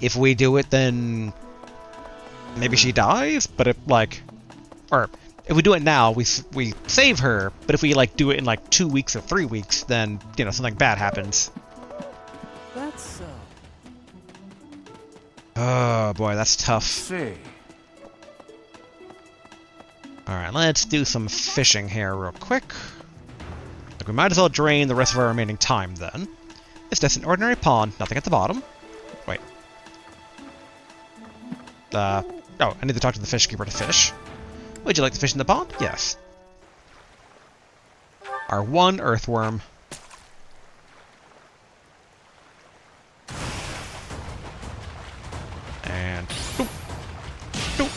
if we do it, then maybe she dies, but if, like, or if we do it now, we save her, but if we, like, do it in, like, 2 weeks or 3 weeks, then, you know, something bad happens. That's so. Oh, boy, that's tough. See. Alright, let's do some fishing here real quick. Like, we might as well drain the rest of our remaining time, then. It's just an ordinary pond, nothing at the bottom. Wait. Oh, I need to talk to the fish keeper to fish. Would you like to fish in the pond? Yes. Our one earthworm. And... Doop. Doop.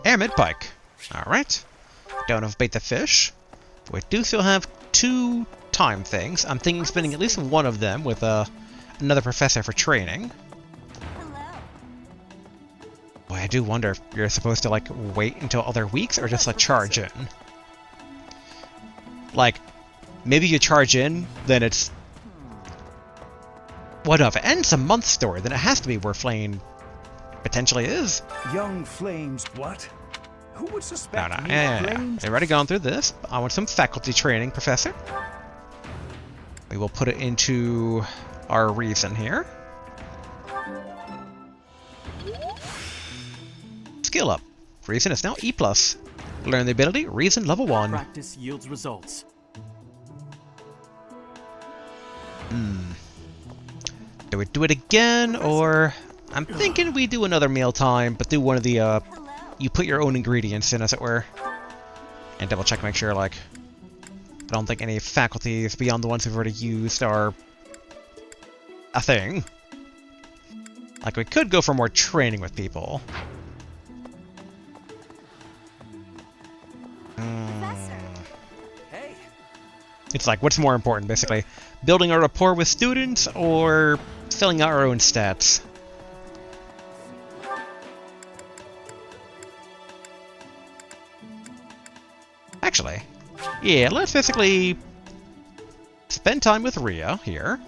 Airmid pike. Alright. Don't have bait the fish. But we do still have 2 time things. I'm thinking spending at least one of them with a another professor for training. Boy, I do wonder if you're supposed to, like, wait until other weeks or just, like, charge in. Like, maybe you charge in, then it's... What if it ends a month story, then it has to be where Flayn potentially is. Young Flames, what? Who would suspect No, me yeah. Flames? I've already gone through this. I want some faculty training, Professor. We will put it into our reason here. Skill up. Reason is now E+. Learn the ability, Reason level 1. Practice yields results. Do we do it again, or... I'm thinking we do another meal time, but do one of the, you put your own ingredients in, as it were. And double check, make sure, like... I don't think any faculties beyond the ones we've already used are... a thing. Like, we could go for more training with people. It's like, what's more important, basically? Building a rapport with students, or filling out our own stats? Actually, yeah, let's basically spend time with Rhea here.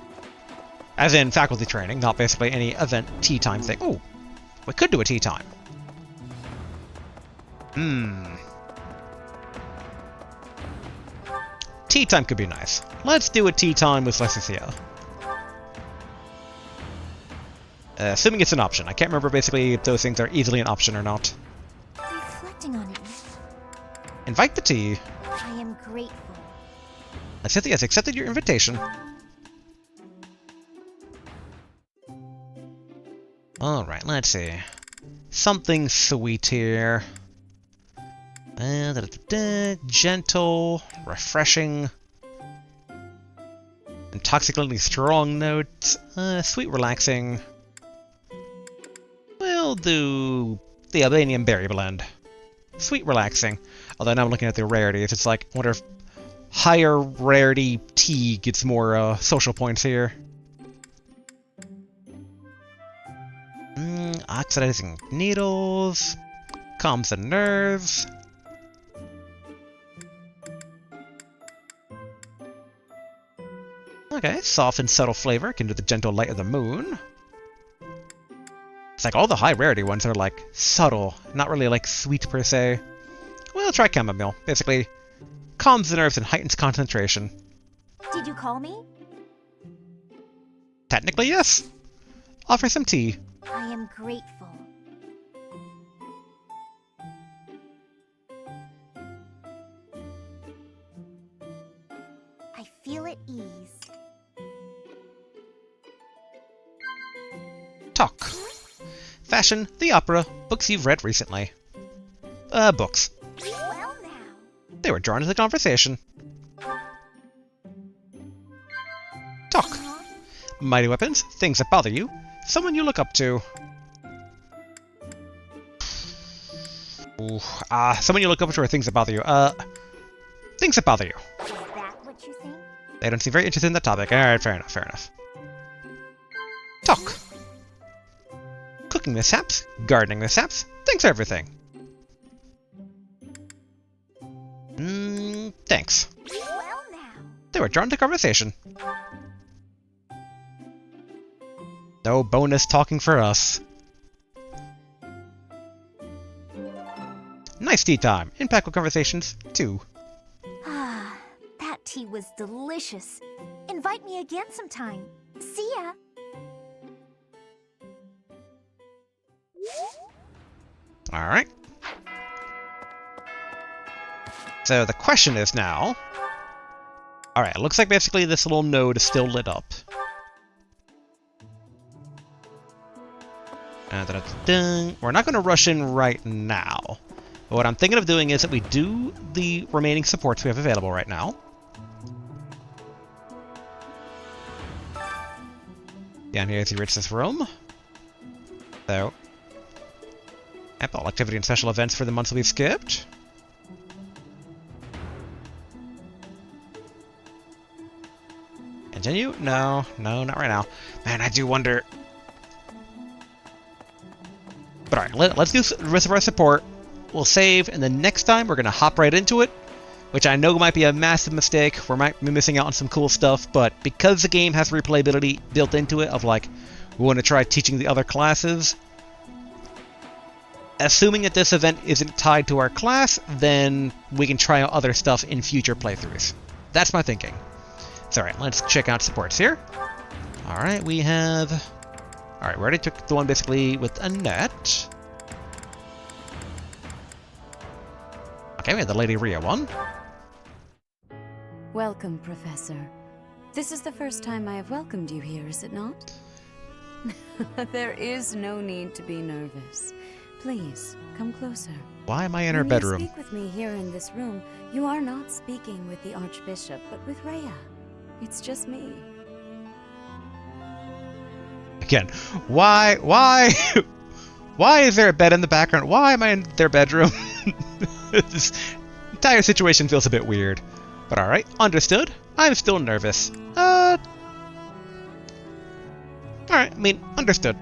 As in faculty training, not basically any event tea time thing. Oh, we could do a tea time. Tea time could be nice. Let's do a tea time with Leticia. Assuming it's an option. I can't remember basically if those things are easily an option or not. Reflecting on it, Invite the tea. I am grateful. Leticia has accepted your invitation. Alright, let's see. Something sweet here. Gentle, refreshing, intoxicatingly strong notes, sweet, relaxing. We'll do the Albanian berry blend. Sweet, relaxing. Although now I'm looking at the rarities, it's like, I wonder if higher rarity tea gets more social points here. Oxidizing needles, calms the nerves. Okay, soft and subtle flavor, akin to the gentle light of the moon. It's like all the high rarity ones are like subtle, not really like sweet per se. We'll try chamomile. Basically, calms the nerves and heightens concentration. Did you call me? Technically, yes. Offer some tea. I am grateful. I feel at ease. Talk. Fashion, the opera, books you've read recently. Books. Well now. They were drawn into the conversation. Talk. Mighty weapons, things that bother you, someone you look up to. Ooh, someone you look up to or things that bother you. Things that bother you. Is that what you think? They don't seem very interested in the topic. Alright, fair enough, fair enough. Talk. Cooking mishaps, gardening mishaps, thanks for everything. Thanks. Well now. They were drawn to conversation. No bonus talking for us. Nice tea time. Impactful conversations, too. Ah, that tea was delicious. Invite me again sometime. See ya. Alright. So the question is now... Alright, it looks like basically this little node is still lit up. We're not going to rush in right now. But what I'm thinking of doing is that we do the remaining supports we have available right now. Down here is the Ritz's room. So, all activity and special events for the months we've skipped. Continue? No, not right now. Man, I do wonder. But alright, let's do the rest of our support. We'll save, and then next time we're going to hop right into it, which I know might be a massive mistake. We might be missing out on some cool stuff, but because the game has replayability built into it of like, we want to try teaching the other classes, assuming that this event isn't tied to our class, then we can try out other stuff in future playthroughs. That's my thinking. So alright, let's check out supports here. Alright, we have... Alright, we already took the one basically with Annette. Okay, we have the Lady Rhea one. Welcome, Professor. This is the first time I have welcomed you here, is it not? There is no need to be nervous. Please, come closer. Why am I in her When bedroom? you speak with me here in this room, you are not speaking with the Archbishop, but with Rhea. It's just me. Again, why why is there a bed in the background? Why am I in their bedroom? This entire situation feels a bit weird. But alright, understood. I'm still nervous. Alright, I mean, understood.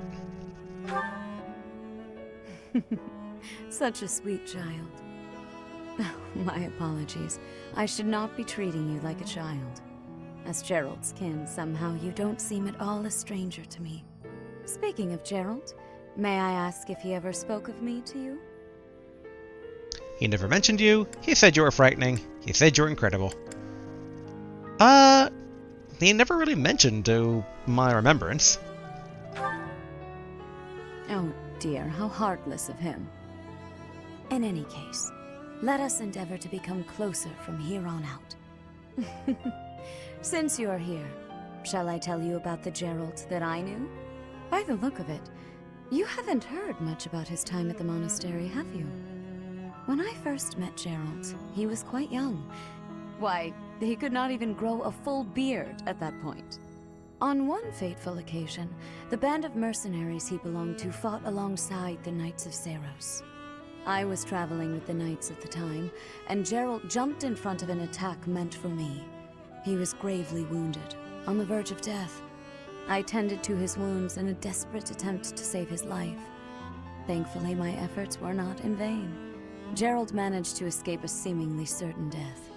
Such a sweet child. My apologies. I should not be treating you like a child. As Gerald's kin, somehow you don't seem at all a stranger to me. Speaking of Gerald, may I ask if he ever spoke of me to you? He never mentioned you. He said you were frightening. He said you were incredible. He never really mentioned to my remembrance. Oh dear, how heartless of him. In any case, let us endeavor to become closer from here on out. Since you are here, shall I tell you about the Gerald that I knew? By the look of it, you haven't heard much about his time at the monastery, have you? When I first met Gerald, he was quite young. Why, he could not even grow a full beard at that point. On one fateful occasion, the band of mercenaries he belonged to fought alongside the Knights of Seiros. I was traveling with the Knights at the time, and Gerald jumped in front of an attack meant for me. He was gravely wounded, on the verge of death. I tended to his wounds in a desperate attempt to save his life. Thankfully, my efforts were not in vain. Gerald managed to escape a seemingly certain death.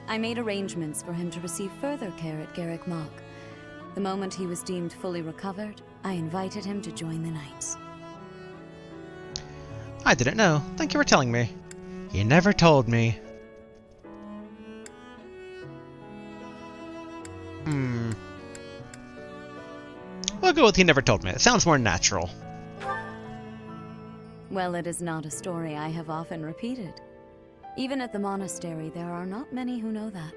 I made arrangements for him to receive further care at Garrick Mach. The moment he was deemed fully recovered, I invited him to join the Knights. I didn't know. Thank you for telling me. You never told me. We'll go with he never told me. It sounds more natural. Well, it is not a story I have often repeated. Even at the monastery, there are not many who know that.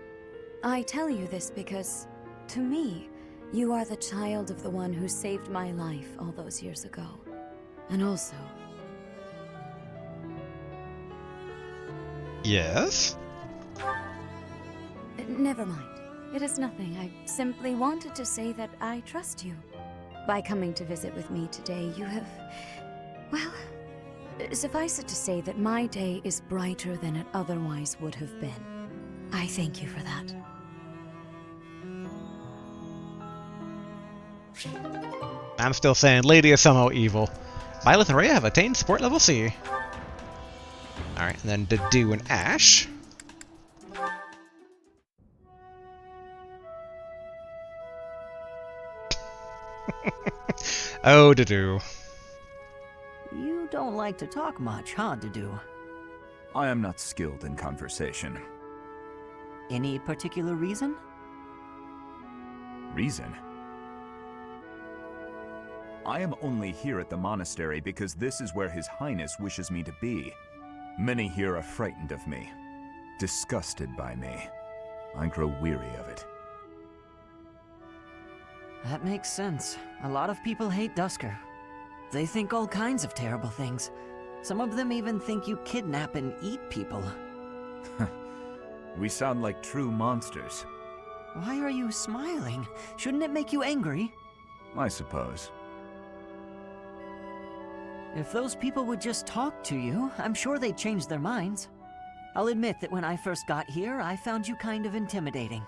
I tell you this because, to me, you are the child of the one who saved my life all those years ago. And also... Yes? Never mind. It is nothing. I simply wanted to say that I trust you. By coming to visit with me today, you have... Well, suffice it to say that my day is brighter than it otherwise would have been. I thank you for that. I'm still saying Lady is somehow evil. Violet and Rhea have attained support level C. Alright, and then Dedue and Ash. Oh, Dedue. You don't like to talk much, huh, Dedue? I am not skilled in conversation. Any particular reason? Reason? I am only here at the monastery because this is where His Highness wishes me to be. Many here are frightened of me, disgusted by me. I grow weary of it. That makes sense. A lot of people hate Dusker. They think all kinds of terrible things. Some of them even think you kidnap and eat people. We sound like true monsters. Why are you smiling? Shouldn't it make you angry? I suppose. If those people would just talk to you, I'm sure they'd change their minds. I'll admit that when I first got here, I found you kind of intimidating.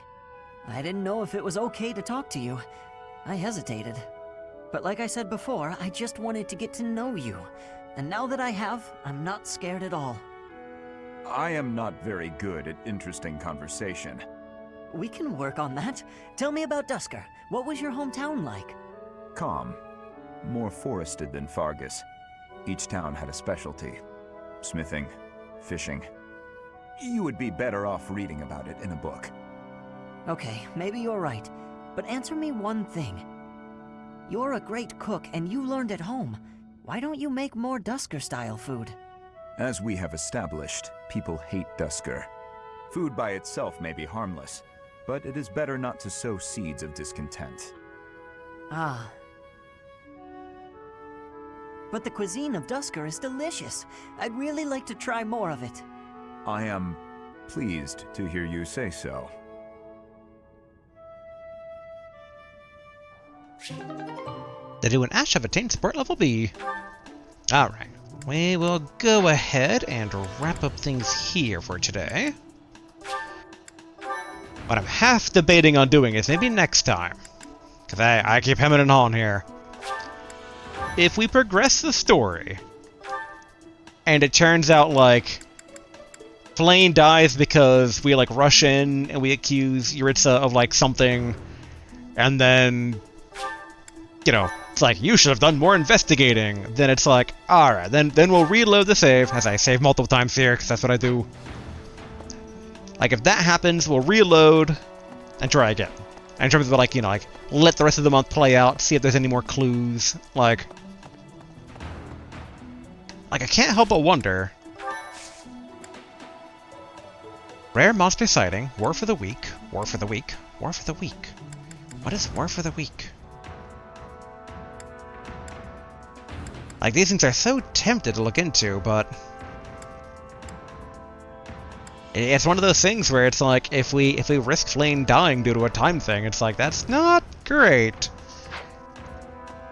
I didn't know if it was okay to talk to you. I hesitated. But like I said before, I just wanted to get to know you. And now that I have, I'm not scared at all. I am not very good at interesting conversation. We can work on that. Tell me about Dusker. What was your hometown like? Calm. More forested than Fargus. Each town had a specialty. Smithing, fishing. You would be better off reading about it in a book. Okay, maybe you're right. But answer me one thing. You're a great cook and you learned at home. Why don't you make more Dusker-style food? As we have established, people hate Dusker. Food by itself may be harmless, but it is better not to sow seeds of discontent. Ah. But the cuisine of Dusker is delicious. I'd really like to try more of it. I am pleased to hear you say so. Did anyone Ash have attained support level B? Alright, we will go ahead and wrap up things here for today. What I'm half debating on doing is maybe next time, because I keep hemming and hawing here. If we progress the story, and it turns out like Flayn dies because we like rush in and we accuse Yuritsa of like something, and then, you know, it's like, you should have done more investigating. Then it's like, alright, then we'll reload the save, as I save multiple times here, because that's what I do. Like, if that happens, we'll reload and try again. And in terms of, like, you know, like, let the rest of the month play out, see if there's any more clues. Like, I can't help but wonder. Rare monster sighting, war for the week, war for the week, war for the week. What is war for the week? Like, these things are so tempted to look into, but it's one of those things where it's like, if we risk Flayn dying due to a time thing, it's like, that's not great.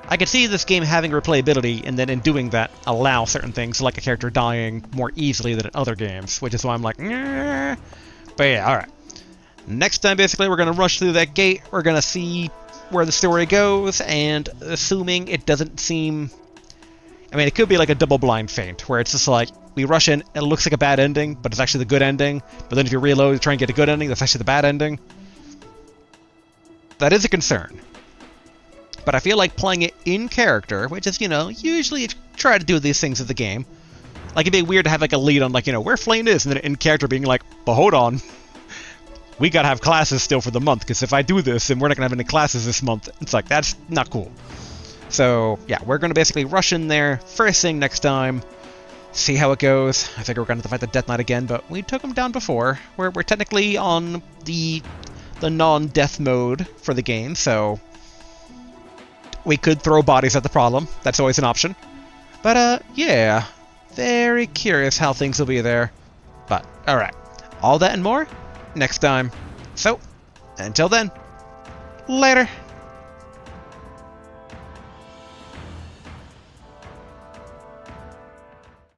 I could see this game having replayability, and then in doing that, allow certain things, like a character dying more easily than in other games, which is why I'm like, nah. But yeah, alright. Next time, basically, we're going to rush through that gate, we're going to see where the story goes, and assuming it doesn't seem... I mean, it could be like a double-blind feint, where it's just like, we rush in, it looks like a bad ending, but it's actually the good ending, but then if you reload to try and get a good ending, that's actually the bad ending. That is a concern. But I feel like playing it in character, which is, you know, usually you try to do these things in the game. Like, it'd be weird to have, like, a lead on, like, you know, where Flayn is, and then in character being like, but hold on. We gotta have classes still for the month, because if I do this, then we're not gonna have any classes this month. It's like, that's not cool. So, yeah, we're gonna basically rush in there first thing next time, see how it goes. I figure we're gonna have to fight the Death Knight again, but we took him down before. We're technically on the non-death mode for the game, so we could throw bodies at the problem. That's always an option. But, yeah, very curious how things will be there. But, alright, all that and more next time. So, until then, later.